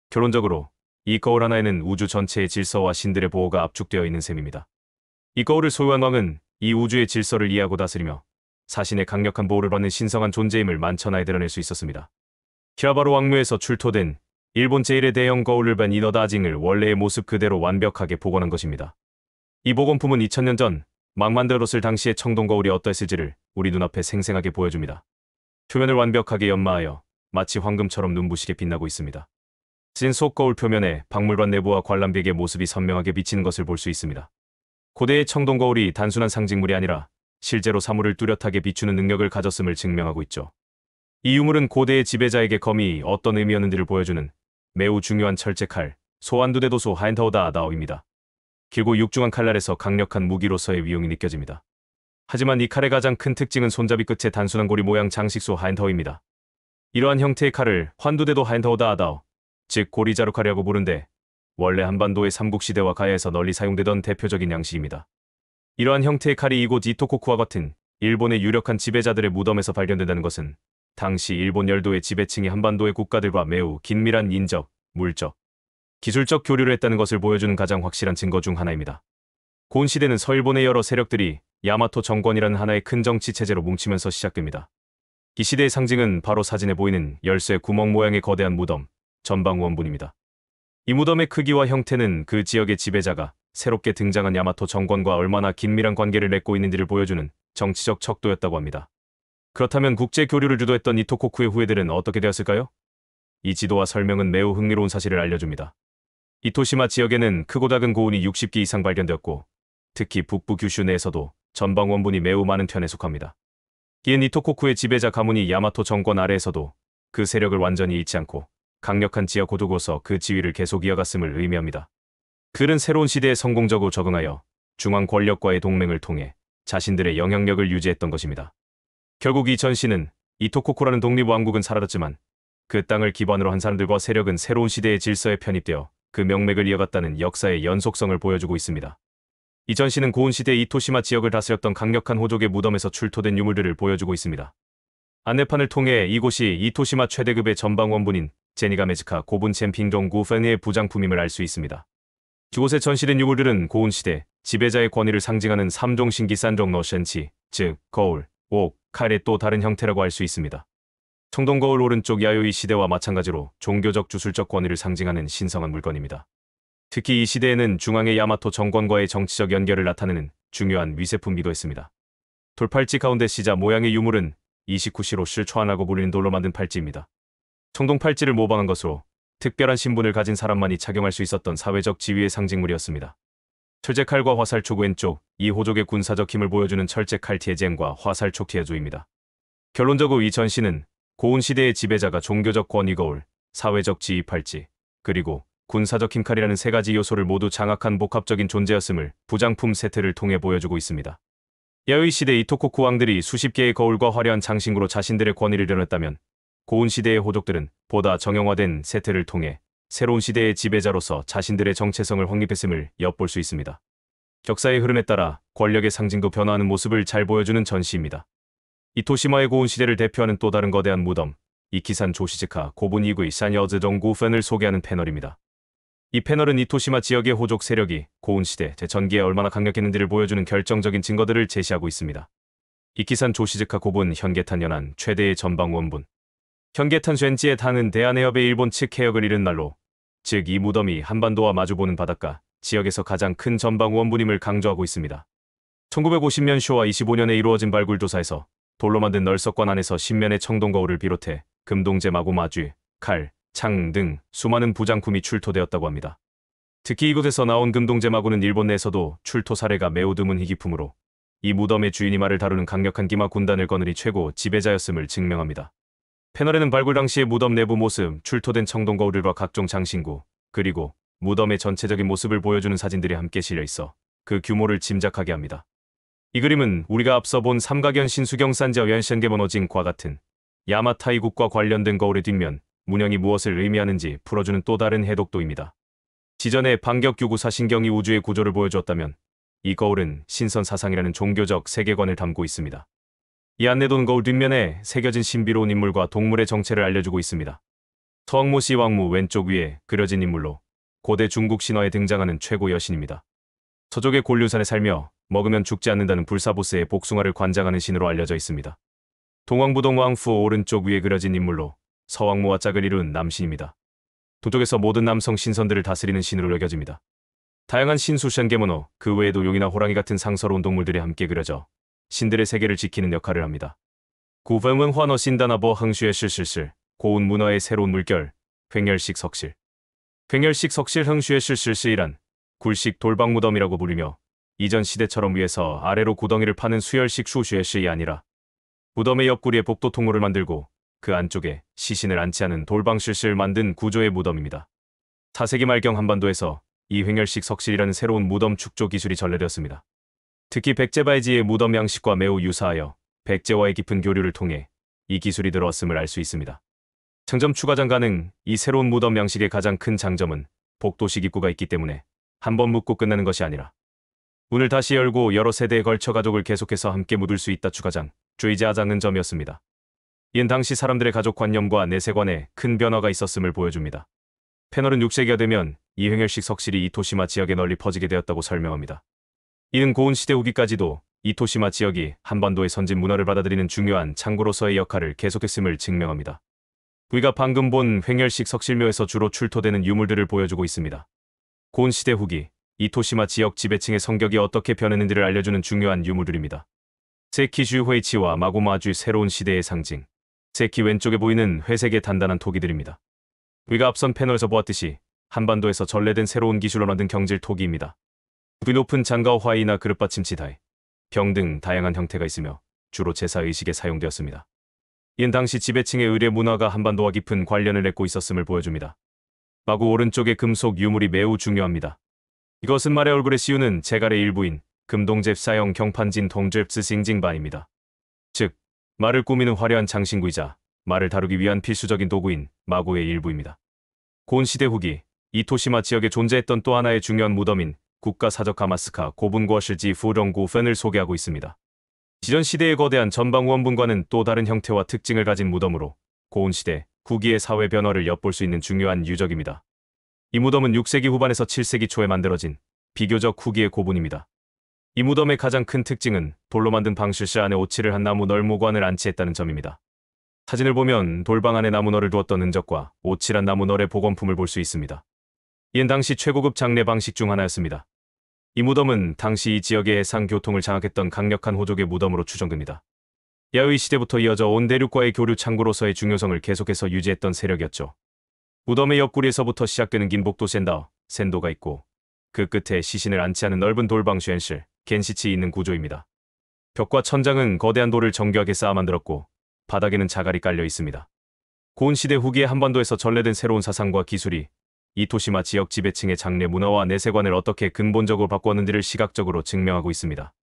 결론적으로 이 거울 하나에는 우주 전체의 질서와 신들의 보호가 압축되어 있는 셈입니다. 이 거울을 소유한 왕은 이 우주의 질서를 이해하고 다스리며 사신의 강력한 보호를 받는 신성한 존재임을 만천하에 드러낼 수 있었습니다. 히라바루 왕묘에서 출토된 일본 제1의 대형 거울을 반 이너다징을 원래의 모습 그대로 완벽하게 복원한 것입니다. 이 복원품은 2000년 전 망만드롯을 당시의 청동 거울이 어떠했을지를 우리 눈앞에 생생하게 보여줍니다. 표면을 완벽하게 연마하여 마치 황금처럼 눈부시게 빛나고 있습니다. 찐 속 거울 표면에 박물관 내부와 관람객의 모습이 선명하게 비치는 것을 볼 수 있습니다. 고대의 청동 거울이 단순한 상징물이 아니라 실제로 사물을 뚜렷하게 비추는 능력을 가졌음을 증명하고 있죠. 이 유물은 고대의 지배자에게 검이 어떤 의미였는지를 보여주는 매우 중요한 철제칼, 소환두대도소 하인타오다아다오입니다. 길고 육중한 칼날에서 강력한 무기로서의 위용이 느껴집니다. 하지만 이 칼의 가장 큰 특징은 손잡이 끝에 단순한 고리 모양 장식소 하인타오입니다. 이러한 형태의 칼을 환두대도 하인타오다아다오, 즉 고리자루칼이라고 부른데 원래 한반도의 삼국시대와 가야에서 널리 사용되던 대표적인 양식입니다. 이러한 형태의 칼이 이곳 이토코쿠와 같은 일본의 유력한 지배자들의 무덤에서 발견된다는 것은 당시 일본 열도의 지배층이 한반도의 국가들과 매우 긴밀한 인적, 물적, 기술적 교류를 했다는 것을 보여주는 가장 확실한 증거 중 하나입니다. 고은 시대는 서일본의 여러 세력들이 야마토 정권이라는 하나의 큰 정치 체제로 뭉치면서 시작됩니다. 이 시대의 상징은 바로 사진에 보이는 열쇠 구멍 모양의 거대한 무덤, 전방원분입니다. 이 무덤의 크기와 형태는 그 지역의 지배자가 새롭게 등장한 야마토 정권과 얼마나 긴밀한 관계를 맺고 있는지를 보여주는 정치적 척도였다고 합니다. 그렇다면 국제 교류를 주도했던 이토코쿠의 후예들은 어떻게 되었을까요? 이 지도와 설명은 매우 흥미로운 사실을 알려줍니다. 이토시마 지역에는 크고 작은 고운이 60기 이상 발견되었고 특히 북부 규슈 내에서도 전방 원분이 매우 많은 편에 속합니다. 이은 이토코쿠의 지배자 가문이 야마토 정권 아래에서도 그 세력을 완전히 잃지 않고 강력한 지하 고도로서 그 지위를 계속 이어갔음을 의미합니다. 그들은 새로운 시대에 성공적으로 적응하여 중앙 권력과의 동맹을 통해 자신들의 영향력을 유지했던 것입니다. 결국 이 전시는 이토코쿠라는 독립왕국은 사라졌지만 그 땅을 기반으로 한 사람들과 세력은 새로운 시대의 질서에 편입되어 그 명맥을 이어갔다는 역사의 연속성을 보여주고 있습니다. 이 전시는 고운 시대 이토시마 지역을 다스렸던 강력한 호족의 무덤에서 출토된 유물들을 보여주고 있습니다. 안내판을 통해 이곳이 이토시마 최대급의 전방 원분인 제니가메즈카 고분 챔핑종 구펜의 부장품임을 알 수 있습니다. 이곳에 전시된 유물들은 고운시대 지배자의 권위를 상징하는 3종 신기 산종 노션치, 즉 거울, 옥, 칼의 또 다른 형태라고 할 수 있습니다. 청동거울 오른쪽 야요이 시대와 마찬가지로 종교적 주술적 권위를 상징하는 신성한 물건입니다. 특히 이 시대에는 중앙의 야마토 정권과의 정치적 연결을 나타내는 중요한 위세품이기도 했습니다. 돌팔찌 가운데 시자 모양의 유물은 이시쿠시로 실초안하고 불리는 돌로 만든 팔찌입니다. 청동팔찌를 모방한 것으로 특별한 신분을 가진 사람만이 착용할 수 있었던 사회적 지위의 상징물이었습니다. 철제칼과 화살촉 왼쪽, 이 호족의 군사적 힘을 보여주는 철제칼 티에젠과 화살촉 티에조입니다. 결론적으로 이 전시는 고운시대의 지배자가 종교적 권위 거울, 사회적 지위 팔찌, 그리고 군사적 힘칼이라는 세 가지 요소를 모두 장악한 복합적인 존재였음을 부장품 세트를 통해 보여주고 있습니다. 야요이 시대 이토코쿠 왕들이 수십 개의 거울과 화려한 장신구로 자신들의 권위를 드러냈다면 고운시대의 호족들은 보다 정형화된 세트를 통해 새로운 시대의 지배자로서 자신들의 정체성을 확립했음을 엿볼 수 있습니다. 역사의 흐름에 따라 권력의 상징도 변화하는 모습을 잘 보여주는 전시입니다. 이토시마의 고운시대를 대표하는 또 다른 거대한 무덤, 이키산 조시즈카 고분 이구이 산여즈 정구펜을 소개하는 패널입니다. 이 패널은 이토시마 지역의 호족 세력이 고운시대 제전기에 얼마나 강력했는지를 보여주는 결정적인 증거들을 제시하고 있습니다. 이키산 조시즈카 고분 현계탄 연안 최대의 전방 원분. 현계탄 쉔지에 타는 대한해협의 일본 측 해역을 잃은 날로, 즉 이 무덤이 한반도와 마주보는 바닷가 지역에서 가장 큰 전방 원분임을 강조하고 있습니다. 1950년 쇼와 25년에 이루어진 발굴 조사에서 돌로 만든 널석관 안에서 10면의 청동거울을 비롯해 금동제 마구 마쥐, 칼, 창 등 수많은 부장품이 출토되었다고 합니다. 특히 이곳에서 나온 금동제 마구는 일본 내에서도 출토 사례가 매우 드문 희귀품으로 이 무덤의 주인이 말을 다루는 강력한 기마 군단을 거느리 최고 지배자였음을 증명합니다. 패널에는 발굴 당시의 무덤 내부 모습, 출토된 청동거울과 각종 장신구, 그리고 무덤의 전체적인 모습을 보여주는 사진들이 함께 실려 있어 그 규모를 짐작하게 합니다. 이 그림은 우리가 앞서 본 삼각연 신수경산저 연션게모노징과 같은 야마타이국과 관련된 거울의 뒷면, 문양이 무엇을 의미하는지 풀어주는 또 다른 해독도입니다. 지전에 반격규구 사신경이 우주의 구조를 보여주었다면 이 거울은 신선사상이라는 종교적 세계관을 담고 있습니다. 이 안내도는 거울 뒷면에 새겨진 신비로운 인물과 동물의 정체를 알려주고 있습니다. 서왕모시 왕무 왼쪽 위에 그려진 인물로 고대 중국 신화에 등장하는 최고 여신입니다. 서쪽의 곤륜산에 살며 먹으면 죽지 않는다는 불사보스의 복숭아를 관장하는 신으로 알려져 있습니다. 동왕부동 왕후 오른쪽 위에 그려진 인물로 서왕무와 짝을 이룬 남신입니다. 동쪽에서 모든 남성 신선들을 다스리는 신으로 여겨집니다. 다양한 신수 쉔게모노, 그 외에도 용이나 호랑이 같은 상서로운 동물들이 함께 그려져 신들의 세계를 지키는 역할을 합니다. 구ቨ문 환어 신다나버 흥슈의 실실실, 고운 문화의 새로운 물결, 횡열식 석실. 횡열식 석실 흥슈의 실실실이란 굴식 돌방무덤이라고 부르며 이전 시대처럼 위에서 아래로 구덩이를 파는 수열식 슈슈의실이 아니라 무덤의 옆구리에 복도 통로를 만들고 그 안쪽에 시신을 안치하는 돌방실실을 만든 구조의 무덤입니다. 4세기 말경 한반도에서 이 횡열식 석실이라는 새로운 무덤 축조 기술이 전래되었습니다. 특히 백제바이지의 무덤 양식과 매우 유사하여 백제와의 깊은 교류를 통해 이 기술이 들어왔음을 알 수 있습니다. 장점 추가장 가능. 이 새로운 무덤 양식의 가장 큰 장점은 복도식 입구가 있기 때문에 한 번 묻고 끝나는 것이 아니라 문을 다시 열고 여러 세대에 걸쳐 가족을 계속해서 함께 묻을 수 있다 추가장, 주의자장은 점이었습니다. 이는 당시 사람들의 가족관념과 내세관에 큰 변화가 있었음을 보여줍니다. 패널은 6세기가 되면 이 횡열식 석실이 이토시마 지역에 널리 퍼지게 되었다고 설명합니다. 이는 고운시대 후기까지도 이토시마 지역이 한반도의 선진 문화를 받아들이는 중요한 창구로서의 역할을 계속했음을 증명합니다. 우리가 방금 본 횡열식 석실묘에서 주로 출토되는 유물들을 보여주고 있습니다. 고운시대 후기, 이토시마 지역 지배층의 성격이 어떻게 변했는지를 알려주는 중요한 유물들입니다. 세키주 회이치와 마고마주의 새로운 시대의 상징. 세키 왼쪽에 보이는 회색의 단단한 토기들입니다. 우리가 앞선 패널에서 보았듯이 한반도에서 전래된 새로운 기술로 만든 경질 토기입니다. 높이 높은 장가와 화이나 그릇받침치 다이, 병 등 다양한 형태가 있으며 주로 제사의식에 사용되었습니다. 이는 당시 지배층의 의례 문화가 한반도와 깊은 관련을 맺고 있었음을 보여줍니다. 마구 오른쪽의 금속 유물이 매우 중요합니다. 이것은 말의 얼굴에 씌우는 제갈의 일부인 금동잽 사형 경판진 동잽스 싱징반입니다. 즉, 말을 꾸미는 화려한 장신구이자 말을 다루기 위한 필수적인 도구인 마구의 일부입니다. 고운시대 후기, 이토시마 지역에 존재했던 또 하나의 중요한 무덤인 국가사적 하마스카 고분거실지 후렁구펜을 소개하고 있습니다. 지전 시대의 거대한 전방 원분과는 또 다른 형태와 특징을 가진 무덤으로 고운시대 후기의 사회 변화를 엿볼 수 있는 중요한 유적입니다. 이 무덤은 6세기 후반에서 7세기 초에 만들어진 비교적 후기의 고분입니다. 이 무덤의 가장 큰 특징은 돌로 만든 방실실 안에 오칠을 한 나무 널모관을 안치했다는 점입니다. 사진을 보면 돌방 안에 나무널을 두었던 흔적과 오칠한 나무널의 복원품을 볼 수 있습니다. 이는 당시 최고급 장례 방식 중 하나였습니다. 이 무덤은 당시 이 지역의 해상 교통을 장악했던 강력한 호족의 무덤으로 추정됩니다. 야요이 시대부터 이어져 온 대륙과의 교류 창구로서의 중요성을 계속해서 유지했던 세력이었죠. 무덤의 옆구리에서부터 시작되는 긴 복도 샌도가 있고 그 끝에 시신을 안치하는 넓은 돌방 쉔실, 겐시치 있는 구조입니다. 벽과 천장은 거대한 돌을 정교하게 쌓아 만들었고 바닥에는 자갈이 깔려 있습니다. 고은 시대 후기에 한반도에서 전래된 새로운 사상과 기술이 이토시마 지역 지배층의 장례 문화와 내세관을 어떻게 근본적으로 바꾸었는지를 시각적으로 증명하고 있습니다.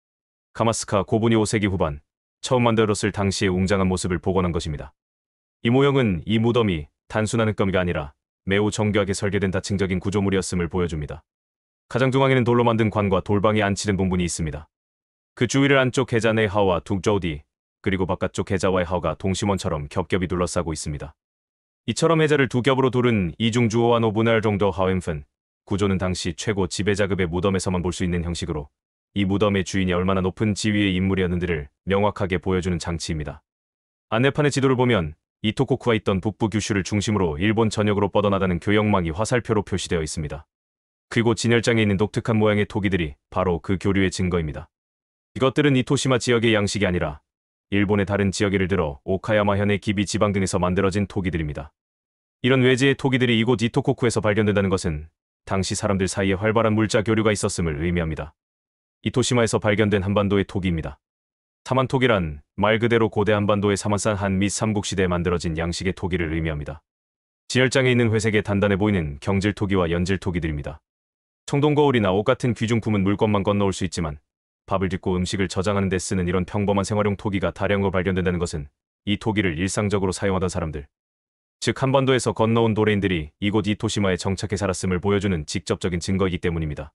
가마스카 고분이 5세기 후반 처음 만들었을 당시의 웅장한 모습을 복원한 것입니다. 이 모형은 이 무덤이 단순한 흙거미가 아니라 매우 정교하게 설계된 다층적인 구조물이었음을 보여줍니다. 가장 중앙에는 돌로 만든 관과 돌방이 안치된 봉분이 있습니다. 그 주위를 안쪽 계자 내 하와 둑저우디 그리고 바깥쪽 계자와의 하가 동심원처럼 겹겹이 둘러싸고 있습니다. 이처럼 해자를 두 겹으로 두른 이중 주어와 노분할 정도 하웸픈 구조는 당시 최고 지배자급의 무덤에서만 볼 수 있는 형식으로 이 무덤의 주인이 얼마나 높은 지위의 인물이었는지를 명확하게 보여주는 장치입니다. 안내판의 지도를 보면 이토코쿠가 있던 북부 규슈를 중심으로 일본 전역으로 뻗어나가는 교역망이 화살표로 표시되어 있습니다. 그리고 진열장에 있는 독특한 모양의 토기들이 바로 그 교류의 증거입니다. 이것들은 이토시마 지역의 양식이 아니라 일본의 다른 지역 예를 들어 오카야마현의 기비 지방 등에서 만들어진 토기들입니다. 이런 외지의 토기들이 이곳 이토코쿠에서 발견된다는 것은 당시 사람들 사이에 활발한 물자 교류가 있었음을 의미합니다. 이토시마에서 발견된 한반도의 토기입니다. 사만토기란 말 그대로 고대 한반도의 사만산 한 및 삼국시대에 만들어진 양식의 토기를 의미합니다. 진열장에 있는 회색에 단단해 보이는 경질토기와 연질토기들입니다. 청동거울이나 옷 같은 귀중품은 물건만 건너올 수 있지만 밥을 짓고 음식을 저장하는 데 쓰는 이런 평범한 생활용 토기가 다량으로 발견된다는 것은 이 토기를 일상적으로 사용하던 사람들, 즉 한반도에서 건너온 도레인들이 이곳 이토시마에 정착해 살았음을 보여주는 직접적인 증거이기 때문입니다.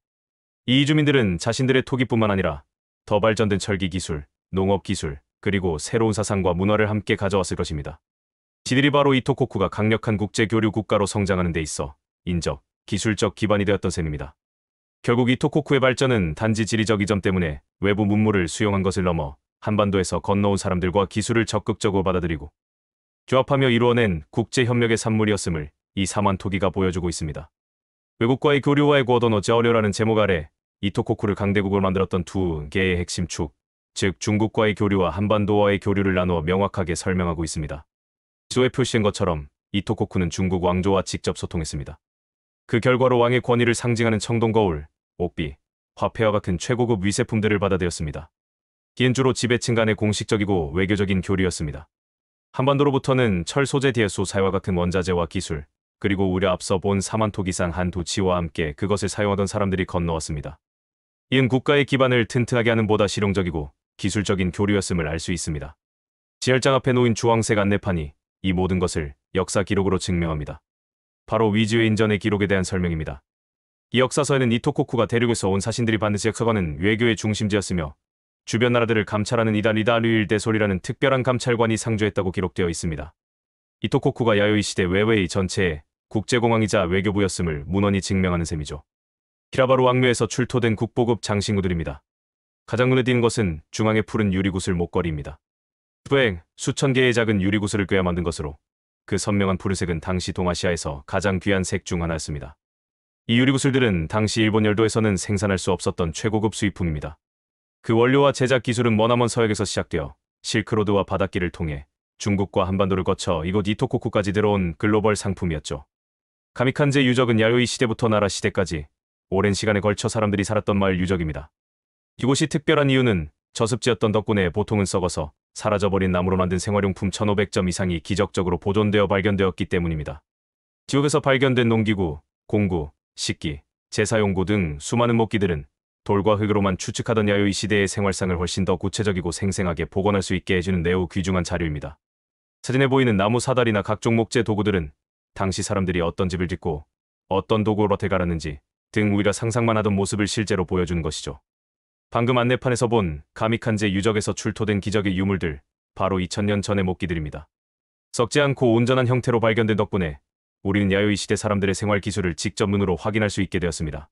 이 이주민들은 자신들의 토기뿐만 아니라 더 발전된 철기 기술, 농업 기술, 그리고 새로운 사상과 문화를 함께 가져왔을 것입니다. 지들이 바로 이토코쿠가 강력한 국제교류 국가로 성장하는 데 있어 인적, 기술적 기반이 되었던 셈입니다. 결국 이토코쿠의 발전은 단지 지리적 이점 때문에 외부 문물을 수용한 것을 넘어 한반도에서 건너온 사람들과 기술을 적극적으로 받아들이고 조합하며 이루어낸 국제협력의 산물이었음을 이 사만토기가 보여주고 있습니다. 외국과의 교류와의 고도노 저어려라는 제목 아래 이토코쿠를 강대국으로 만들었던 두 개의 핵심 축, 즉 중국과의 교류와 한반도와의 교류를 나누어 명확하게 설명하고 있습니다. 지도에 표시한 것처럼 이토코쿠는 중국 왕조와 직접 소통했습니다. 그 결과로 왕의 권위를 상징하는 청동거울, 옥비, 화폐와 같은 최고급 위세품들을 받아들였습니다. 이는 주로 지배층 간의 공식적이고 외교적인 교류였습니다. 한반도로부터는 철 소재 디에소사와 같은 원자재와 기술, 그리고 우려 앞서 본 사만토기상 한 도치와 함께 그것을 사용하던 사람들이 건너왔습니다. 이는 국가의 기반을 튼튼하게 하는 보다 실용적이고 기술적인 교류였음을 알 수 있습니다. 지열장 앞에 놓인 주황색 안내판이 이 모든 것을 역사 기록으로 증명합니다. 바로 위즈웨 인전의 기록에 대한 설명입니다. 이 역사서에는 이토코쿠가 대륙에서 온 사신들이 받는 역사관은 외교의 중심지였으며 주변 나라들을 감찰하는 이다리다류일대솔이라는 특별한 감찰관이 상주했다고 기록되어 있습니다. 이토코쿠가 야요이 시대 외웨이 전체의 국제공항이자 외교부였음을 문헌이 증명하는 셈이죠. 키라바루 왕묘에서 출토된 국보급 장신구들입니다. 가장 눈에 띄는 것은 중앙에 푸른 유리구슬 목걸이입니다. 수천 개의 작은 유리구슬을 꿰어 만든 것으로 그 선명한 푸르색은 당시 동아시아에서 가장 귀한 색 중 하나였습니다. 이 유리구슬들은 당시 일본 열도에서는 생산할 수 없었던 최고급 수입품입니다. 그 원료와 제작 기술은 머나먼 서역에서 시작되어 실크로드와 바닷길을 통해 중국과 한반도를 거쳐 이곳 이토코쿠까지 들어온 글로벌 상품이었죠. 가미칸제 유적은 야요이 시대부터 나라 시대까지 오랜 시간에 걸쳐 사람들이 살았던 마을 유적입니다. 이곳이 특별한 이유는 저습지였던 덕분에 보통은 썩어서 사라져버린 나무로 만든 생활용품 1500점 이상이 기적적으로 보존되어 발견되었기 때문입니다. 지역에서 발견된 농기구, 공구, 식기, 제사용구 등 수많은 목기들은 돌과 흙으로만 추측하던 야요이 시대의 생활상을 훨씬 더 구체적이고 생생하게 복원할 수 있게 해주는 매우 귀중한 자료입니다. 사진에 보이는 나무 사다리나 각종 목재 도구들은 당시 사람들이 어떤 집을 짓고 어떤 도구로 밭을 갈았는지 등 우리가 상상만 하던 모습을 실제로 보여주는 것이죠. 방금 안내판에서 본 가미칸제 유적에서 출토된 기적의 유물들, 바로 2000년 전의 목기들입니다. 썩지 않고 온전한 형태로 발견된 덕분에 우리는 야요이 시대 사람들의 생활 기술을 직접 눈으로 확인할 수 있게 되었습니다.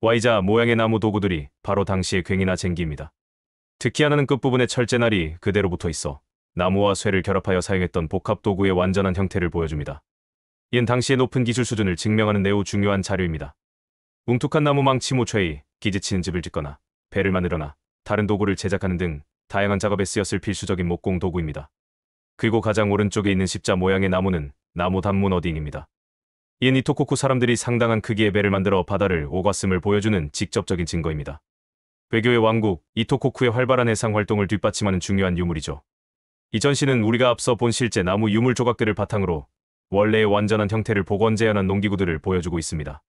Y자 모양의 나무 도구들이 바로 당시의 괭이나 쟁기입니다. 특히 하나는 끝부분에 철제날이 그대로 붙어 있어 나무와 쇠를 결합하여 사용했던 복합 도구의 완전한 형태를 보여줍니다. 이는 당시의 높은 기술 수준을 증명하는 매우 중요한 자료입니다. 뭉툭한 나무 망치 모초에 기지치는 집을 짓거나 배를 만들거나 다른 도구를 제작하는 등 다양한 작업에 쓰였을 필수적인 목공 도구입니다. 그리고 가장 오른쪽에 있는 십자 모양의 나무는 나무 단문 어딩입니다. 이는 이토코쿠 사람들이 상당한 크기의 배를 만들어 바다를 오갔음을 보여주는 직접적인 증거입니다. 외교의 왕국 이토코쿠의 활발한 해상 활동을 뒷받침하는 중요한 유물이죠. 이 전시는 우리가 앞서 본 실제 나무 유물 조각들을 바탕으로 원래의 완전한 형태를 복원재현한 농기구들을 보여주고 있습니다.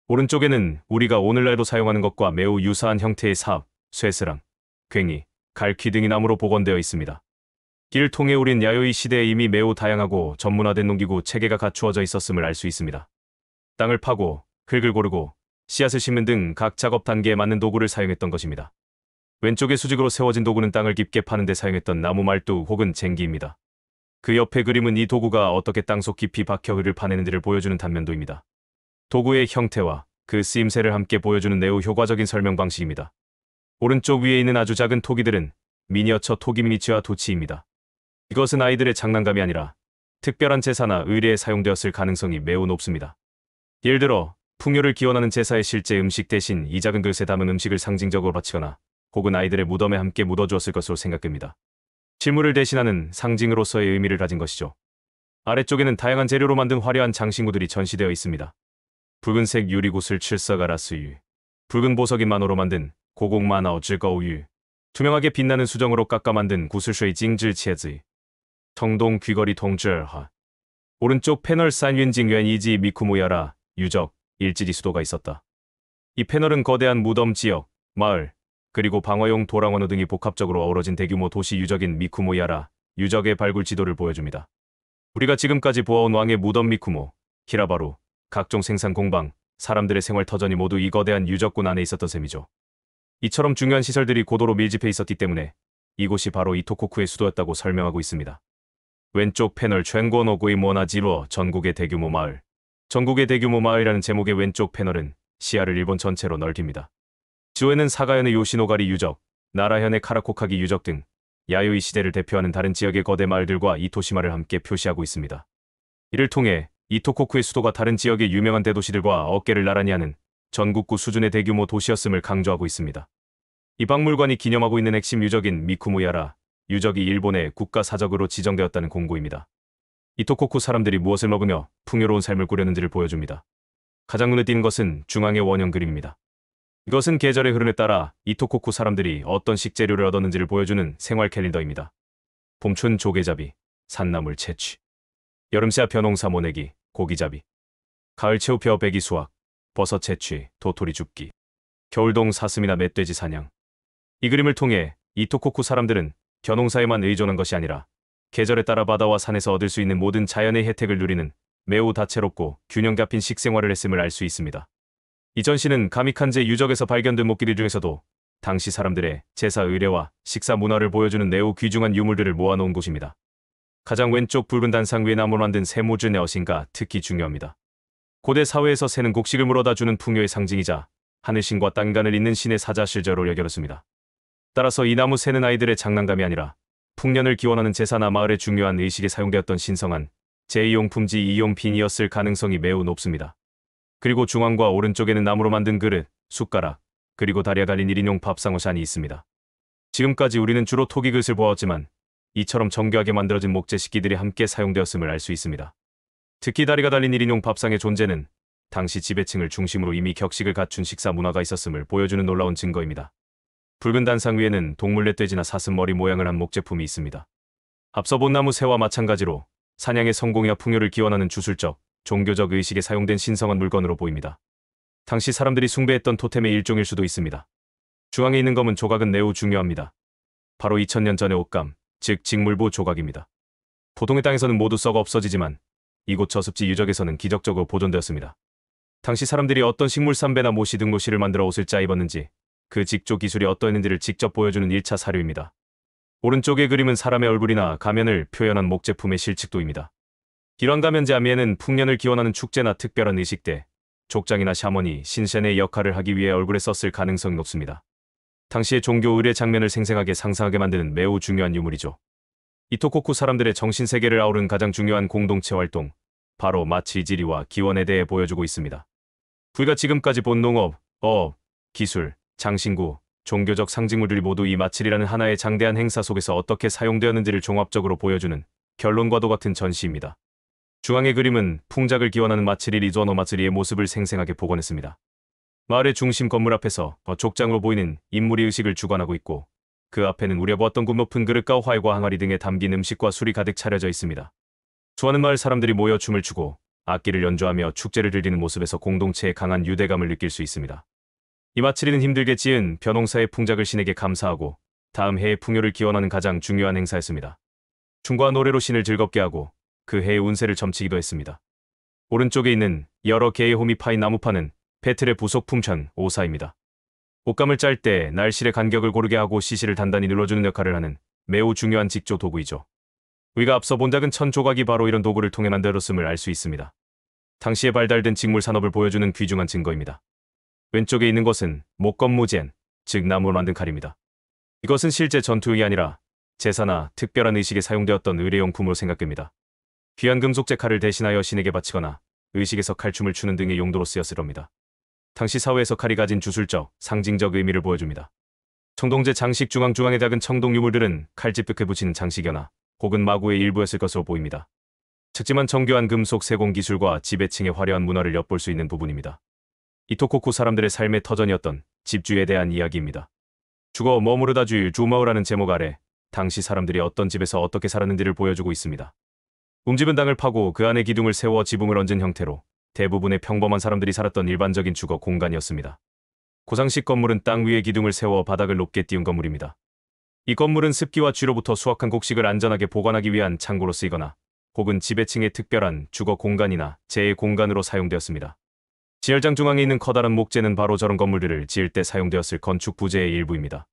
오른쪽에는 우리가 오늘날도 사용하는 것과 매우 유사한 형태의 삽, 쇠스랑, 괭이, 갈퀴 등이 나무로 복원되어 있습니다. 이를 통해 우린 야요이 시대에 이미 매우 다양하고 전문화된 농기구 체계가 갖추어져 있었음을 알 수 있습니다. 땅을 파고, 흙을 고르고, 씨앗을 심는 등 각 작업 단계에 맞는 도구를 사용했던 것입니다. 왼쪽에 수직으로 세워진 도구는 땅을 깊게 파는 데 사용했던 나무 말뚝 혹은 쟁기입니다. 그 옆에 그림은 이 도구가 어떻게 땅속 깊이 박혀 흙을 파내는지를 보여주는 단면도입니다. 도구의 형태와 그 쓰임새를 함께 보여주는 매우 효과적인 설명 방식입니다. 오른쪽 위에 있는 아주 작은 토기들은 미니어처 토기 미니치와 도치입니다. 이것은 아이들의 장난감이 아니라 특별한 제사나 의례에 사용되었을 가능성이 매우 높습니다. 예를 들어 풍요를 기원하는 제사의 실제 음식 대신 이 작은 그릇에 담은 음식을 상징적으로 바치거나 혹은 아이들의 무덤에 함께 묻어주었을 것으로 생각됩니다. 실물을 대신하는 상징으로서의 의미를 가진 것이죠. 아래쪽에는 다양한 재료로 만든 화려한 장신구들이 전시되어 있습니다. 붉은색 유리구슬 칠서가라스유, 붉은 보석인 만호로 만든 고공만화오 즐거우유, 투명하게 빛나는 수정으로 깎아 만든 구슬쉐이 징질치에즈, 청동 귀걸이 동절하. 오른쪽 패널 산윤징유엔 이지 미쿠모야라 유적, 일지리 수도가 있었다. 이 패널은 거대한 무덤 지역, 마을, 그리고 방어용 도랑원호 등이 복합적으로 어우러진 대규모 도시 유적인 미쿠모야라 유적의 발굴 지도를 보여줍니다. 우리가 지금까지 보아온 왕의 무덤 미쿠모, 히라바루, 각종 생산 공방, 사람들의 생활 터전이 모두 이 거대한 유적군 안에 있었던 셈이죠. 이처럼 중요한 시설들이 고도로 밀집해 있었기 때문에 이곳이 바로 이토코쿠의 수도였다고 설명하고 있습니다. 왼쪽 패널 촨고노구이 모나지루어 전국의 대규모 마을. 전국의 대규모 마을이라는 제목의 왼쪽 패널은 시야를 일본 전체로 넓힙니다. 지도에는 사가현의 요시노가리 유적, 나라현의 카라코카기 유적 등 야요이 시대를 대표하는 다른 지역의 거대 마을들과 이토시마를 함께 표시하고 있습니다. 이를 통해 이토코쿠의 수도가 다른 지역의 유명한 대도시들과 어깨를 나란히 하는 전국구 수준의 대규모 도시였음을 강조하고 있습니다. 이 박물관이 기념하고 있는 핵심 유적인 미쿠모야라 유적이 일본의 국가사적으로 지정되었다는 공고입니다. 이토코쿠 사람들이 무엇을 먹으며 풍요로운 삶을 꾸렸는지를 보여줍니다. 가장 눈에 띄는 것은 중앙의 원형 그림입니다. 이것은 계절의 흐름에 따라 이토코쿠 사람들이 어떤 식재료를 얻었는지를 보여주는 생활 캘린더입니다. 봄춘 조개잡이, 산나물 채취, 여름씨앗 벼농사 모내기, 고기잡이, 가을 채우표 배기 수확, 버섯 채취, 도토리 줍기, 겨울동 사슴이나 멧돼지 사냥. 이 그림을 통해 이토코쿠 사람들은 벼농사에만 의존한 것이 아니라 계절에 따라 바다와 산에서 얻을 수 있는 모든 자연의 혜택을 누리는 매우 다채롭고 균형 잡힌 식생활을 했음을 알 수 있습니다. 이 전시는 가미칸제 유적에서 발견된 목기들 중에서도 당시 사람들의 제사 의례와 식사 문화를 보여주는 매우 귀중한 유물들을 모아놓은 곳입니다. 가장 왼쪽 붉은 단상 위에 나무로 만든 세모준의 어신가 특히 중요합니다. 고대 사회에서 새는 곡식을 물어다 주는 풍요의 상징이자 하늘신과 땅간을 잇는 신의 사자실저로 여겨졌습니다. 따라서 이 나무 새는 아이들의 장난감이 아니라 풍년을 기원하는 제사나 마을의 중요한 의식에 사용되었던 신성한 제2용 품지 2용 빈이었을 가능성이 매우 높습니다. 그리고 중앙과 오른쪽에는 나무로 만든 그릇, 숟가락, 그리고 다리가 달린 1인용 밥상어잔이 있습니다. 지금까지 우리는 주로 토기 그릇을 보았지만 이처럼 정교하게 만들어진 목재 식기들이 함께 사용되었음을 알 수 있습니다. 특히 다리가 달린 1인용 밥상의 존재는 당시 지배층을 중심으로 이미 격식을 갖춘 식사 문화가 있었음을 보여주는 놀라운 증거입니다. 붉은 단상 위에는 동물 멧돼지나 사슴 머리 모양을 한 목제품이 있습니다. 앞서 본 나무 새와 마찬가지로 사냥의 성공이와 풍요를 기원하는 주술적, 종교적 의식에 사용된 신성한 물건으로 보입니다. 당시 사람들이 숭배했던 토템의 일종일 수도 있습니다. 중앙에 있는 검은 조각은 매우 중요합니다. 바로 2000년 전의 옷감, 즉 직물부 조각입니다. 보통의 땅에서는 모두 썩어 없어지지만 이곳 저습지 유적에서는 기적적으로 보존되었습니다. 당시 사람들이 어떤 식물 삼배나 모시 등 모시를 만들어 옷을 짜 입었는지 그 직조 기술이 어떠했는지를 직접 보여주는 1차 사료입니다. 오른쪽의 그림은 사람의 얼굴이나 가면을 표현한 목제품의 실측도입니다. 기란가면제 아미에는 풍년을 기원하는 축제나 특별한 의식 때 족장이나 샤머니, 신센의 역할을 하기 위해 얼굴에 썼을 가능성이 높습니다. 당시의 종교 의례 장면을 생생하게 상상하게 만드는 매우 중요한 유물이죠. 이토코쿠 사람들의 정신세계를 아우른 가장 중요한 공동체 활동, 바로 마치지리와 기원에 대해 보여주고 있습니다. 우리가 지금까지 본 농업, 어업, 기술, 장신구, 종교적 상징물들이 모두 이 마칠이라는 하나의 장대한 행사 속에서 어떻게 사용되었는지를 종합적으로 보여주는 결론과도 같은 전시입니다. 중앙의 그림은 풍작을 기원하는 마칠이 리조노 마츠리의 모습을 생생하게 복원했습니다. 마을의 중심 건물 앞에서 족장으로 보이는 인물이 의식을 주관하고 있고 그 앞에는 우려보았던 굽 높은 그릇과 활과 항아리 등에 담긴 음식과 술이 가득 차려져 있습니다. 수많은 마을 사람들이 모여 춤을 추고 악기를 연주하며 축제를 즐기는 모습에서 공동체의 강한 유대감을 느낄 수 있습니다. 이 마칠이는 힘들게 지은 벼농사의 풍작을 신에게 감사하고 다음 해의 풍요를 기원하는 가장 중요한 행사였습니다. 춤과 노래로 신을 즐겁게 하고 그 해의 운세를 점치기도 했습니다. 오른쪽에 있는 여러 개의 홈이 파인 나무판은 배틀의 부속품 천 오사입니다. 옷감을 짤 때 날실의 간격을 고르게 하고 시실을 단단히 눌러주는 역할을 하는 매우 중요한 직조 도구이죠. 우리가 앞서 본 작은 천 조각이 바로 이런 도구를 통해 만들었음을 알 수 있습니다. 당시에 발달된 직물 산업을 보여주는 귀중한 증거입니다. 왼쪽에 있는 것은 목건무젠, 즉 나무로 만든 칼입니다. 이것은 실제 전투용이 아니라 제사나 특별한 의식에 사용되었던 의례용품으로 생각됩니다. 귀한 금속재 칼을 대신하여 신에게 바치거나 의식에서 칼춤을 추는 등의 용도로 쓰였을 겁니다. 당시 사회에서 칼이 가진 주술적, 상징적 의미를 보여줍니다. 청동제 장식 중앙에 작은 청동 유물들은 칼집 끝에 붙이는 장식여나 혹은 마구의 일부였을 것으로 보입니다. 작지만 정교한 금속 세공 기술과 지배층의 화려한 문화를 엿볼 수 있는 부분입니다. 이토코쿠 사람들의 삶의 터전이었던 집주에 대한 이야기입니다. 주거 머무르다 주마우라는 제목 아래 당시 사람들이 어떤 집에서 어떻게 살았는지를 보여주고 있습니다. 움집은 땅을 파고 그 안에 기둥을 세워 지붕을 얹은 형태로 대부분의 평범한 사람들이 살았던 일반적인 주거 공간이었습니다. 고상식 건물은 땅 위에 기둥을 세워 바닥을 높게 띄운 건물입니다. 이 건물은 습기와 쥐로부터 수확한 곡식을 안전하게 보관하기 위한 창고로 쓰이거나 혹은 지배층의 특별한 주거 공간이나 재해 공간으로 사용되었습니다. 지열장 중앙에 있는 커다란 목재는 바로 저런 건물들을 지을 때 사용되었을 건축 부재의 일부입니다.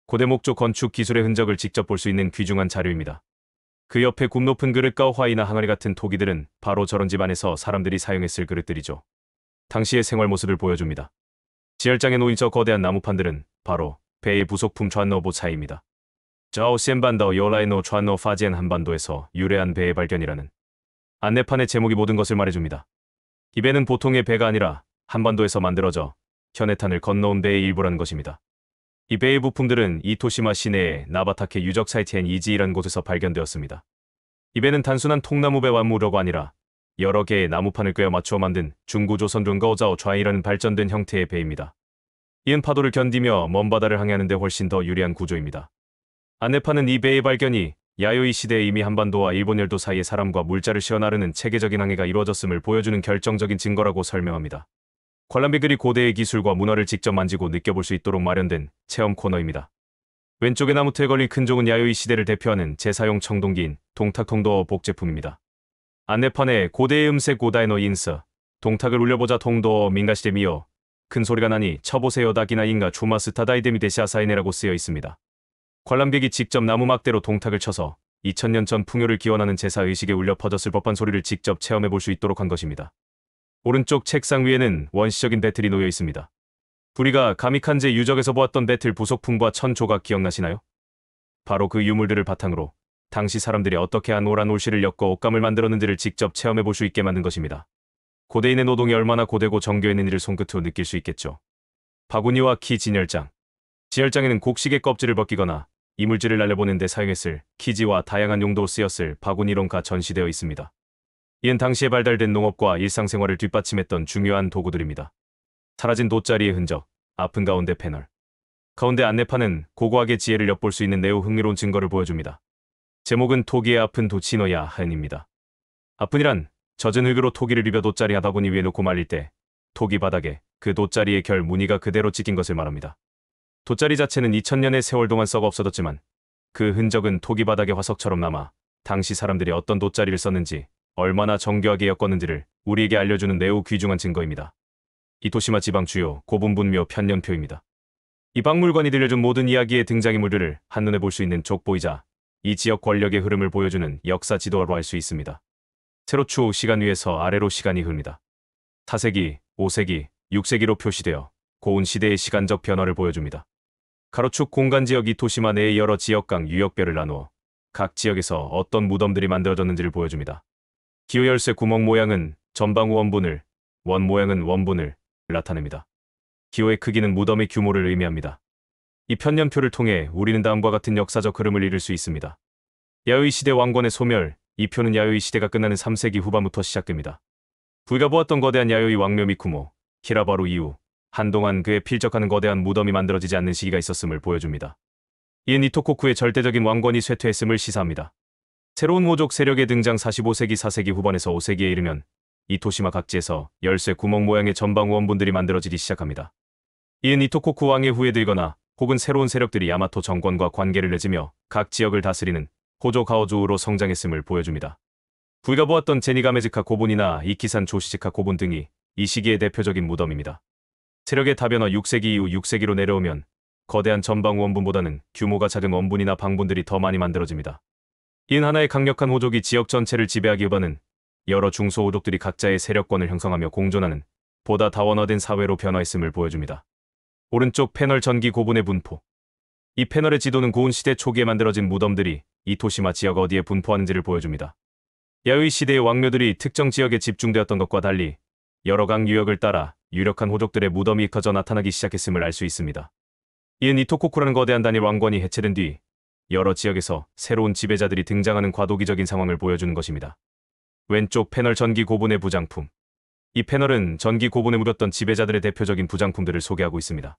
고대 목조 건축 기술의 흔적을 직접 볼 수 있는 귀중한 자료입니다. 그 옆에 굽 높은 그릇과 화이나 항아리 같은 토기들은 바로 저런 집 안에서 사람들이 사용했을 그릇들이죠. 당시의 생활 모습을 보여줍니다. 지열장에 놓인 저 거대한 나무판들은 바로 배의 부속품 좌노보차입니다. 저우 센반더 요라이노 좌노 파지엔 한반도에서 유래한 배의 발견이라는 안내판의 제목이 모든 것을 말해줍니다. 이 배는 보통의 배가 아니라 한반도에서 만들어져 현해탄을 건너온 배의 일부라는 것입니다. 이 배의 부품들은 이토시마 시내의 나바타케 유적 사이트엔 이지이라는 곳에서 발견되었습니다. 이 배는 단순한 통나무배와 무료가 아니라 여러 개의 나무판을 꿰어 맞추어 만든 중구조선 룬거오자오 좌이라는 발전된 형태의 배입니다. 이은 파도를 견디며 먼 바다를 항해하는 데 훨씬 더 유리한 구조입니다. 안내판은 이 배의 발견이 야요이 시대에 이미 한반도와 일본 열도 사이에 사람과 물자를 씌워 나르는 체계적인 항해가 이루어졌음을 보여주는 결정적인 증거라고 설명합니다. 관람객들이 고대의 기술과 문화를 직접 만지고 느껴볼 수 있도록 마련된 체험 코너입니다. 왼쪽에 나무틀에 걸린 큰 종은 야요이 시대를 대표하는 제사용 청동기인 동탁통도 복제품입니다. 안내판에 고대의 음색 고다에노 인스, 동탁을 울려보자 통도 민가시대 미요, 큰 소리가 나니 쳐보세요 다기나 인가 조마스타다이데미 데시아사이네라고 쓰여 있습니다. 관람객이 직접 나무 막대로 동탁을 쳐서 2000년 전 풍요를 기원하는 제사 의식에 울려 퍼졌을 법한 소리를 직접 체험해 볼 수 있도록 한 것입니다. 오른쪽 책상 위에는 원시적인 배틀이 놓여 있습니다. 우리가 가미칸제 유적에서 보았던 배틀 부속품과 천 조각 기억나시나요? 바로 그 유물들을 바탕으로 당시 사람들이 어떻게 한오란 올실을 엮어 옷감을 만들었는지를 직접 체험해 볼 수 있게 만든 것입니다. 고대인의 노동이 얼마나 고되고 정교했는 이를 손끝으로 느낄 수 있겠죠. 바구니와 키 진열장. 진열장에는 곡식의 껍질을 벗기거나 이물질을 날려보는 데 사용했을 키지와 다양한 용도로 쓰였을 바구니론가 전시되어 있습니다. 이는 당시에 발달된 농업과 일상생활을 뒷받침했던 중요한 도구들입니다. 사라진 돗자리의 흔적, 아픈 가운데 패널. 가운데 안내판은 고고하게 지혜를 엿볼 수 있는 매우 흥미로운 증거를 보여줍니다. 제목은 토기의 아픈 도치노야 하엔입니다. 아픈이란 젖은 흙으로 토기를 입혀 돗자리 바구니 위에 놓고 말릴 때 토기 바닥에 그 돗자리의 결 무늬가 그대로 찍힌 것을 말합니다. 돗자리 자체는 2000년의 세월 동안 썩어 없어졌지만 그 흔적은 토기 바닥의 화석처럼 남아 당시 사람들이 어떤 돗자리를 썼는지 얼마나 정교하게 엮었는지를 우리에게 알려주는 매우 귀중한 증거입니다. 이토시마 지방 주요 고분분묘 편년표입니다. 이 박물관이 들려준 모든 이야기의 등장인물들을 한눈에 볼 수 있는 족보이자 이 지역 권력의 흐름을 보여주는 역사 지도로 알 수 있습니다. 세로 추 시간 위에서 아래로 시간이 흐릅니다. 4세기, 5세기, 6세기로 표시되어 고운 시대의 시간적 변화를 보여줍니다. 가로축 공간지역 이토시마 내의 여러 지역강 유역별을 나누어 각 지역에서 어떤 무덤들이 만들어졌는지를 보여줍니다. 기호 열쇠 구멍 모양은 전방 원분을, 원 모양은 원분을 나타냅니다. 기호의 크기는 무덤의 규모를 의미합니다. 이 편년표를 통해 우리는 다음과 같은 역사적 흐름을 이룰 수 있습니다. 야요이 시대 왕권의 소멸, 이 표는 야요이 시대가 끝나는 3세기 후반부터 시작됩니다. 우리가 보았던 거대한 야요이 왕묘 미쿠모, 키라바루 이후 한동안 그에 필적하는 거대한 무덤이 만들어지지 않는 시기가 있었음을 보여줍니다. 이은 이토코쿠의 절대적인 왕권이 쇠퇴했음을 시사합니다. 새로운 호족 세력의 등장 45세기 4세기 후반에서 5세기에 이르면 이토시마 각지에서 열쇠 구멍 모양의 전방 원분들이 만들어지기 시작합니다. 이은 이토코쿠 왕의 후예들거나 혹은 새로운 세력들이 야마토 정권과 관계를 맺으며 각 지역을 다스리는 호조 가오조우로 성장했음을 보여줍니다. 우리가 보았던 제니가메즈카 고분이나 이키산 조시즈카 고분 등이 이 시기의 대표적인 무덤입니다. 세력의 다변화 6세기 이후 6세기로 내려오면 거대한 전방 원분보다는 규모가 작은 원분이나 방분들이 더 많이 만들어집니다. 이는 하나의 강력한 호족이 지역 전체를 지배하기보다는 여러 중소호족들이 각자의 세력권을 형성하며 공존하는 보다 다원화된 사회로 변화했음을 보여줍니다. 오른쪽 패널 전기 고분의 분포. 이 패널의 지도는 고운 시대 초기에 만들어진 무덤들이 이토시마 지역 어디에 분포하는지를 보여줍니다. 야요이 시대의 왕묘들이 특정 지역에 집중되었던 것과 달리 여러 강 유역을 따라 유력한 호족들의 무덤이 커져 나타나기 시작했음을 알 수 있습니다. 이은 이토코쿠라는 거대한 단일 왕권이 해체된 뒤 여러 지역에서 새로운 지배자들이 등장하는 과도기적인 상황을 보여주는 것입니다. 왼쪽 패널 전기 고분의 부장품. 이 패널은 전기 고분에 묻었던 지배자들의 대표적인 부장품들을 소개하고 있습니다.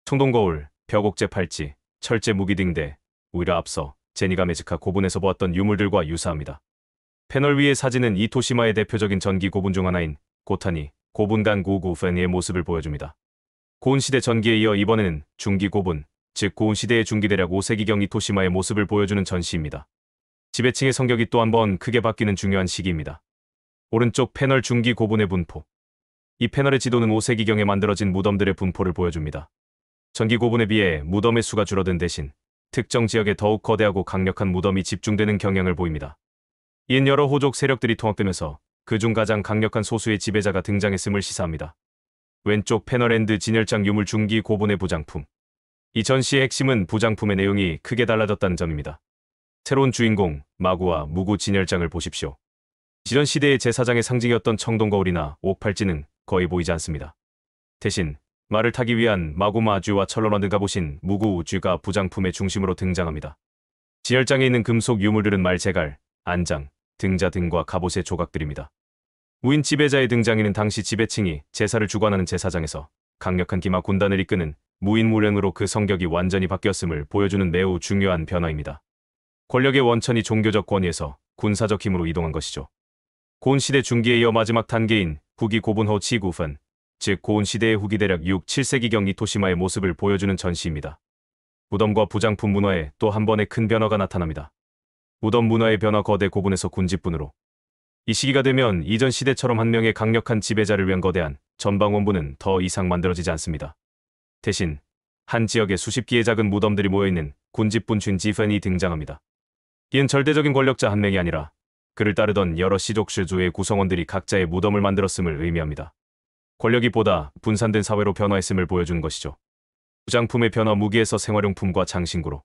청동거울, 벽옥재 팔찌, 철제 무기 등대, 오히려 앞서 제니가메즈카 고분에서 보았던 유물들과 유사합니다. 패널 위의 사진은 이토시마의 대표적인 전기 고분 중 하나인 고타니, 고분간 고구펜의 모습을 보여줍니다. 고운 시대 전기에 이어 이번에는 중기 고분, 즉 고운 시대의 중기 대략 5세기경 이토시마의 모습을 보여주는 전시입니다. 지배층의 성격이 또 한 번 크게 바뀌는 중요한 시기입니다. 오른쪽 패널 중기 고분의 분포. 이 패널의 지도는 5세기경에 만들어진 무덤들의 분포를 보여줍니다. 전기 고분에 비해 무덤의 수가 줄어든 대신 특정 지역에 더욱 거대하고 강력한 무덤이 집중되는 경향을 보입니다. 이는 여러 호족 세력들이 통합되면서 그중 가장 강력한 소수의 지배자가 등장했음을 시사합니다. 왼쪽 패널 앤드 진열장 유물 중기 고분의 부장품. 이 전시의 핵심은 부장품의 내용이 크게 달라졌다는 점입니다. 새로운 주인공, 마구와 무구 진열장을 보십시오. 지전 시대의 제사장의 상징이었던 청동거울이나 옥팔찌는 거의 보이지 않습니다. 대신 말을 타기 위한 마구마주와 철로 만든 갑옷인 무구우주가 부장품의 중심으로 등장합니다. 진열장에 있는 금속 유물들은 말제갈, 안장, 등자 등과 갑옷의 조각들입니다. 무인 지배자의 등장에는 당시 지배층이 제사를 주관하는 제사장에서 강력한 기마 군단을 이끄는 무인 무령으로 그 성격이 완전히 바뀌었음을 보여주는 매우 중요한 변화입니다. 권력의 원천이 종교적 권위에서 군사적 힘으로 이동한 것이죠. 고운 시대 중기에 이어 마지막 단계인 후기 고분호 치구펀, 즉 고운 시대의 후기 대략 6, 7세기경 이토시마의 모습을 보여주는 전시입니다. 무덤과 부장품 문화에 또 한 번의 큰 변화가 나타납니다. 무덤 문화의 변화 거대 고분에서 군집분으로. 이 시기가 되면 이전 시대처럼 한 명의 강력한 지배자를 위한 거대한 전방 원분은 더 이상 만들어지지 않습니다. 대신 한 지역에 수십 기의 작은 무덤들이 모여있는 군집분 쥔지펀이 등장합니다. 이는 절대적인 권력자 한 명이 아니라 그를 따르던 여러 시족슈주의 구성원들이 각자의 무덤을 만들었음을 의미합니다. 권력이 보다 분산된 사회로 변화했음을 보여주는 것이죠. 부장품의 변화 무기에서 생활용품과 장신구로.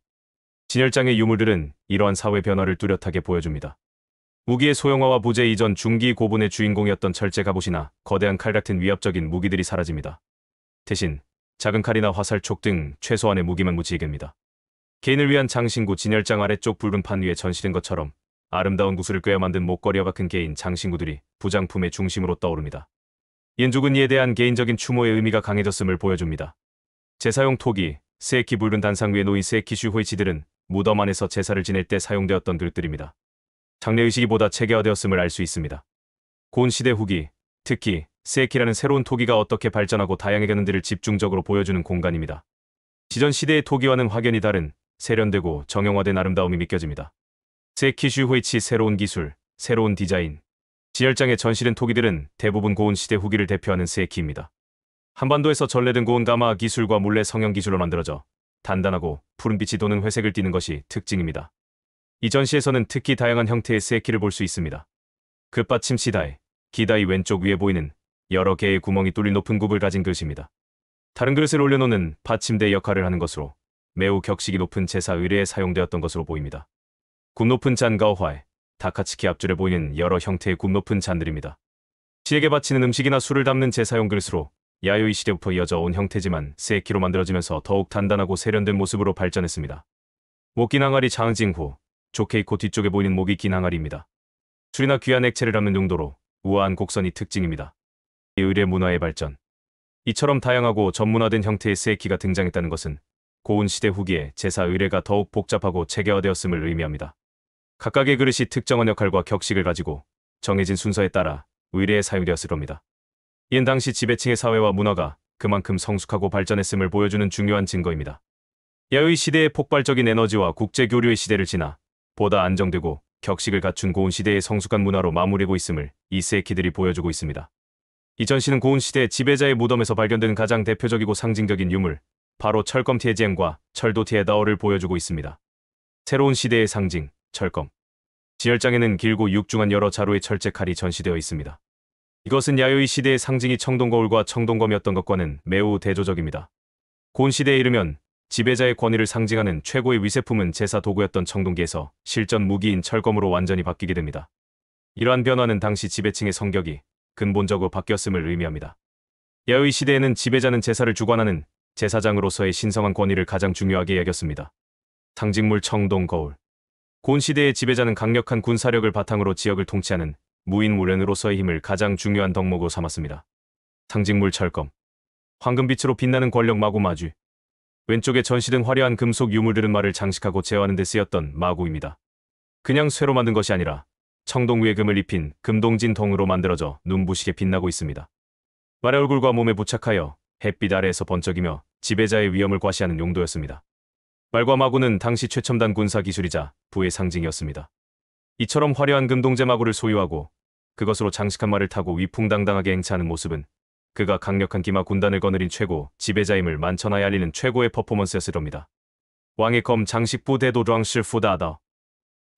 진열장의 유물들은 이러한 사회 변화를 뚜렷하게 보여줍니다. 무기의 소형화와 부재 이전 중기 고분의 주인공이었던 철제 갑옷이나 거대한 칼 같은 위협적인 무기들이 사라집니다. 대신 작은 칼이나 화살촉 등 최소한의 무기만 묻히게 됩니다. 개인을 위한 장신구 진열장 아래쪽 붉은 판 위에 전시된 것처럼 아름다운 구슬을 꿰어 만든 목걸이와 같은 개인 장신구들이 부장품의 중심으로 떠오릅니다. 이는 죽은 이에 대한 개인적인 추모의 의미가 강해졌음을 보여줍니다. 제사용 토기, 세키 붉은 단상 위에 놓인 세키 슈호이치들은 무덤 안에서 제사를 지낼 때 사용되었던 그릇들입니다. 장례의식이 보다 체계화되었음을 알 수 있습니다. 고운 시대 후기, 특히 세키라는 새로운 토기가 어떻게 발전하고 다양해졌는지를 집중적으로 보여주는 공간입니다. 지전 시대의 토기와는 확연히 다른 세련되고 정형화된 아름다움이 믿겨집니다. 세키 슈호이치 새로운 기술, 새로운 디자인. 진열장에 전시된 토기들은 대부분 고운 시대 후기를 대표하는 세키입니다. 한반도에서 전래된 고운 가마 기술과 물레 성형 기술로 만들어져 단단하고 푸른빛이 도는 회색을 띠는 것이 특징입니다. 이 전시에서는 특히 다양한 형태의 세키를 볼 수 있습니다. 끝받침 시다에, 기다의 왼쪽 위에 보이는 여러 개의 구멍이 뚫린 높은 굽을 가진 그릇입니다. 다른 그릇을 올려놓는 받침대 역할을 하는 것으로 매우 격식이 높은 제사 의례에 사용되었던 것으로 보입니다. 굽 높은 잔과 화에 다카츠키 앞줄에 보이는 여러 형태의 굽 높은 잔들입니다. 시에게 바치는 음식이나 술을 담는 제사용 그릇으로 야요이 시대부터 이어져 온 형태지만 세키로 만들어지면서 더욱 단단하고 세련된 모습으로 발전했습니다. 목긴 항아리 장징 후 좋게 익고 뒤쪽에 보이는 목이 긴 항아리입니다. 술이나 귀한 액체를 담는 용도로 우아한 곡선이 특징입니다. 이 의례 문화의 발전. 이처럼 다양하고 전문화된 형태의 세키가 등장했다는 것은 고운 시대 후기에 제사 의례가 더욱 복잡하고 체계화되었음을 의미합니다. 각각의 그릇이 특정한 역할과 격식을 가지고 정해진 순서에 따라 의례에 사용되었을 겁니다. 이는 당시 지배층의 사회와 문화가 그만큼 성숙하고 발전했음을 보여주는 중요한 증거입니다. 야요이 시대의 폭발적인 에너지와 국제 교류의 시대를 지나 보다 안정되고 격식을 갖춘 고운 시대의 성숙한 문화로 마무리고 있음을 이 세키들이 보여주고 있습니다. 이 전시는 고운 시대 지배자의 무덤에서 발견된 가장 대표적이고 상징적인 유물, 바로 철검 티에지엔과 철도 티에다오를 보여주고 있습니다. 새로운 시대의 상징, 철검. 진열장에는 길고 육중한 여러 자루의 철제 칼이 전시되어 있습니다. 이것은 야요이 시대의 상징이 청동거울과 청동검이었던 것과는 매우 대조적입니다. 고운 시대에 이르면 지배자의 권위를 상징하는 최고의 위세품은 제사 도구였던 청동기에서 실전 무기인 철검으로 완전히 바뀌게 됩니다. 이러한 변화는 당시 지배층의 성격이 근본적으로 바뀌었음을 의미합니다. 야요이 시대에는 지배자는 제사를 주관하는 제사장으로서의 신성한 권위를 가장 중요하게 여겼습니다. 상징물 청동거울. 고운 시대의 지배자는 강력한 군사력을 바탕으로 지역을 통치하는 무인무련으로서의 힘을 가장 중요한 덕목으로 삼았습니다. 상징물 철검. 황금빛으로 빛나는 권력 마구 마주. 왼쪽에 전시된 화려한 금속 유물들은 말을 장식하고 제어하는 데 쓰였던 마구입니다. 그냥 쇠로 만든 것이 아니라 청동 위에 금을 입힌 금동진통으로 만들어져 눈부시게 빛나고 있습니다. 말의 얼굴과 몸에 부착하여 햇빛 아래에서 번쩍이며 지배자의 위엄을 과시하는 용도였습니다. 말과 마구는 당시 최첨단 군사 기술이자 부의 상징이었습니다. 이처럼 화려한 금동제 마구를 소유하고 그것으로 장식한 말을 타고 위풍당당하게 행차하는 모습은 그가 강력한 기마 군단을 거느린 최고 지배자임을 만천하에 알리는 최고의 퍼포먼스였을 겁니다. 왕의 검 장식부 대도랑실 후다더.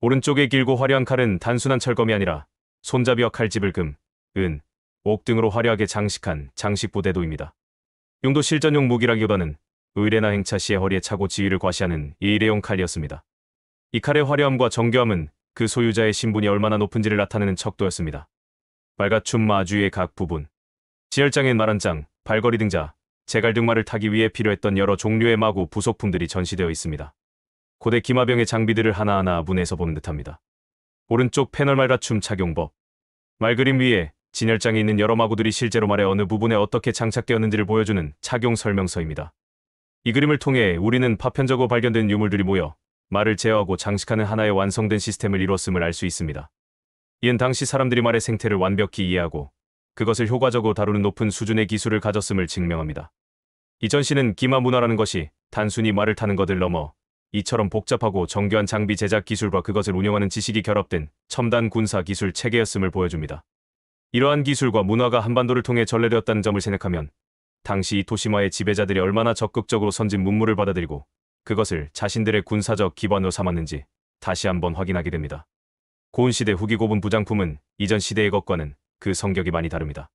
오른쪽에 길고 화려한 칼은 단순한 철검이 아니라 손잡이와 칼집을 금, 은, 옥 등으로 화려하게 장식한 장식부 대도입니다. 용도 실전용 무기라기보다는 의례나 행차 시에 허리에 차고 지위를 과시하는 일회용 칼이었습니다. 이 칼의 화려함과 정교함은 그 소유자의 신분이 얼마나 높은지를 나타내는 척도였습니다. 말가춤 마주의 각 부분. 진열장엔 말한장, 발걸이 등자, 제갈 등 말을 타기 위해 필요했던 여러 종류의 마구 부속품들이 전시되어 있습니다. 고대 기마병의 장비들을 하나하나 문에서 보는 듯합니다. 오른쪽 패널 말가춤 착용법. 말그림 위에 진열장에 있는 여러 마구들이 실제로 말의 어느 부분에 어떻게 장착되었는지를 보여주는 착용 설명서입니다. 이 그림을 통해 우리는 파편적으로 발견된 유물들이 모여 말을 제어하고 장식하는 하나의 완성된 시스템을 이뤘음을 알 수 있습니다. 이는 당시 사람들이 말의 생태를 완벽히 이해하고 그것을 효과적으로 다루는 높은 수준의 기술을 가졌음을 증명합니다. 이 전시는 기마 문화라는 것이 단순히 말을 타는 것을 넘어 이처럼 복잡하고 정교한 장비 제작 기술과 그것을 운영하는 지식이 결합된 첨단 군사 기술 체계였음을 보여줍니다. 이러한 기술과 문화가 한반도를 통해 전래되었다는 점을 생각하면 당시 이 도시마의 지배자들이 얼마나 적극적으로 선진 문물을 받아들이고 그것을 자신들의 군사적 기반으로 삼았는지 다시 한번 확인하게 됩니다. 고운 시대 후기 고분 부장품은 이전 시대의 것과는 그 성격이 많이 다릅니다.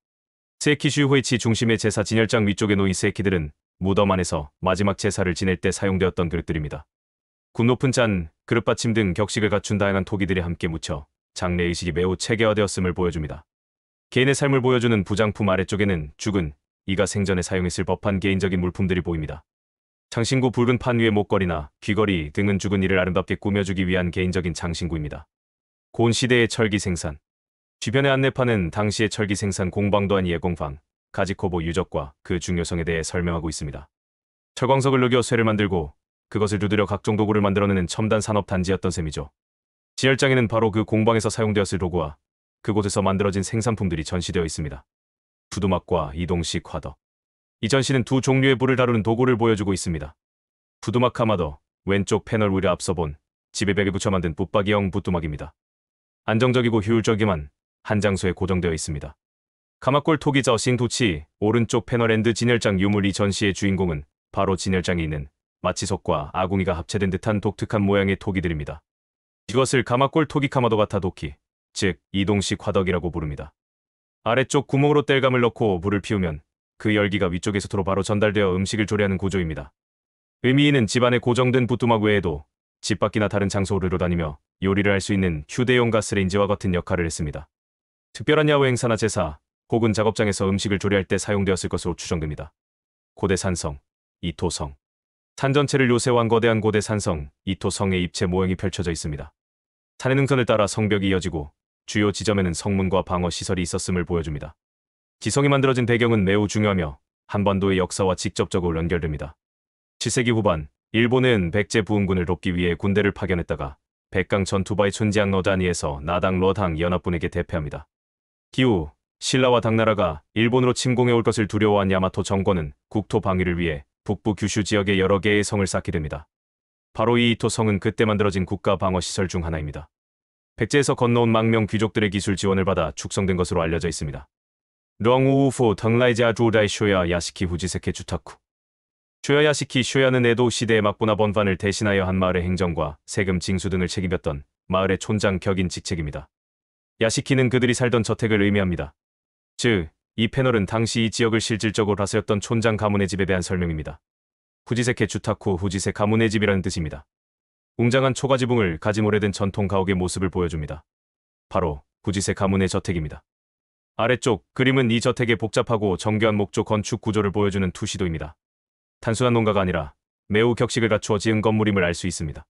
세키 슈호이치 중심의 제사 진열장 위쪽에 놓인 세키들은 무덤 안에서 마지막 제사를 지낼 때 사용되었던 그릇들입니다. 굽 높은 잔, 그릇받침 등 격식을 갖춘 다양한 토기들이 함께 묻혀 장례 의식이 매우 체계화되었음을 보여줍니다. 개인의 삶을 보여주는 부장품 아래쪽에는 죽은 이가 생전에 사용했을 법한 개인적인 물품들이 보입니다. 장신구 붉은 판 위의 목걸이나 귀걸이 등은 죽은 이를 아름답게 꾸며주기 위한 개인적인 장신구입니다. 고운 시대의 철기 생산. 주변의 안내판은 당시의 철기 생산 공방 또한 예공방, 가지코보 유적과 그 중요성에 대해 설명하고 있습니다. 철광석을 녹여 쇠를 만들고 그것을 두드려 각종 도구를 만들어내는 첨단 산업 단지였던 셈이죠. 진열장에는 바로 그 공방에서 사용되었을 도구와 그곳에서 만들어진 생산품들이 전시되어 있습니다. 부두막과 이동식 화덕. 이 전시는 두 종류의 불을 다루는 도구를 보여주고 있습니다. 부두막 카마더, 왼쪽 패널 위를 앞서 본 지배벽에 붙여 만든 붙박이형 부두막입니다. 안정적이고 효율적이만 한 장소에 고정되어 있습니다. 가마골 토기자 싱도치, 오른쪽 패널 앤드 진열장 유물. 이 전시의 주인공은 바로 진열장에 있는 마치석과 아궁이가 합체된 듯한 독특한 모양의 토기들입니다. 이것을 가마골 토기 카마도 가타 도키, 즉 이동식 화덕이라고 부릅니다. 아래쪽 구멍으로 땔감을 넣고 불을 피우면 그 열기가 위쪽에서 도로 바로 전달되어 음식을 조리하는 구조입니다. 의미있는 집안에 고정된 부뚜막 외에도 집 밖이나 다른 장소로 다니며 요리를 할 수 있는 휴대용 가스레인지와 같은 역할을 했습니다. 특별한 야외 행사나 제사 혹은 작업장에서 음식을 조리할 때 사용되었을 것으로 추정됩니다. 고대 산성, 이토성. 산 전체를 요새화한 거대한 고대 산성, 이토성의 입체 모형이 펼쳐져 있습니다. 산의 능선을 따라 성벽이 이어지고 주요 지점에는 성문과 방어 시설이 있었음을 보여줍니다. 지성이 만들어진 배경은 매우 중요하며 한반도의 역사와 직접적으로 연결됩니다. 7세기 후반, 일본은 백제 부흥군을 돕기 위해 군대를 파견했다가 백강 전투바의 춘지항 러다니에서 나당 러당 연합군에게 대패합니다. 기후, 신라와 당나라가 일본으로 침공해올 것을 두려워한 야마토 정권은 국토 방위를 위해 북부 규슈 지역에 여러 개의 성을 쌓게 됩니다. 바로 이 이토 성은 그때 만들어진 국가 방어 시설 중 하나입니다. 백제에서 건너온 망명 귀족들의 기술 지원을 받아 축성된 것으로 알려져 있습니다. 렁우우포 덩라이자 조다이 쇼야 야시키 후지세케 주타쿠. 쇼야 야시키 쇼야는 에도 시대의 막부나 번반을 대신하여 한 마을의 행정과 세금 징수 등을 책임졌던 마을의 촌장 격인 직책입니다. 야시키는 그들이 살던 저택을 의미합니다. 즉, 이 패널은 당시 이 지역을 실질적으로 다스렸던 촌장 가문의 집에 대한 설명입니다. 후지세케 주타쿠 후지세 가문의 집이라는 뜻입니다. 웅장한 초가지붕을 가진 오래된 전통 가옥의 모습을 보여줍니다. 바로 후지세 가문의 저택입니다. 아래쪽 그림은 이 저택의 복잡하고 정교한 목조 건축 구조를 보여주는 투시도입니다. 단순한 농가가 아니라 매우 격식을 갖추어 지은 건물임을 알 수 있습니다.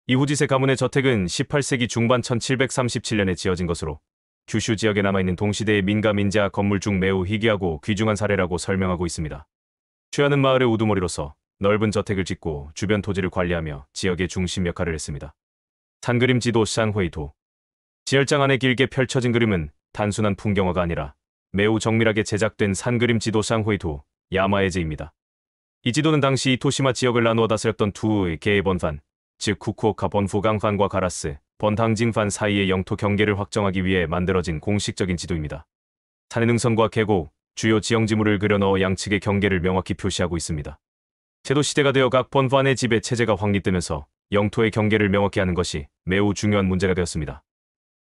이 후지세 가문의 저택은 18세기 중반 1737년에 지어진 것으로 규슈 지역에 남아있는 동시대의 민가 민자 건물 중 매우 희귀하고 귀중한 사례라고 설명하고 있습니다. 쇼야는 마을의 우두머리로서 넓은 저택을 짓고 주변 토지를 관리하며 지역의 중심 역할을 했습니다. 산그림 지도 샨회이도. 지열장 안에 길게 펼쳐진 그림은 단순한 풍경화가 아니라 매우 정밀하게 제작된 산그림 지도 샹회이도 야마에즈입니다. 이 지도는 당시 토시마 지역을 나누어 다스렸던 두 개의 번판, 즉 후쿠오카 번후강판과 가라스, 번당징판 사이의 영토 경계를 확정하기 위해 만들어진 공식적인 지도입니다. 산의 능선과 계곡, 주요 지형지물을 그려넣어 양측의 경계를 명확히 표시하고 있습니다. 제도 시대가 되어 각 번판의 지배 체제가 확립되면서 영토의 경계를 명확히 하는 것이 매우 중요한 문제가 되었습니다.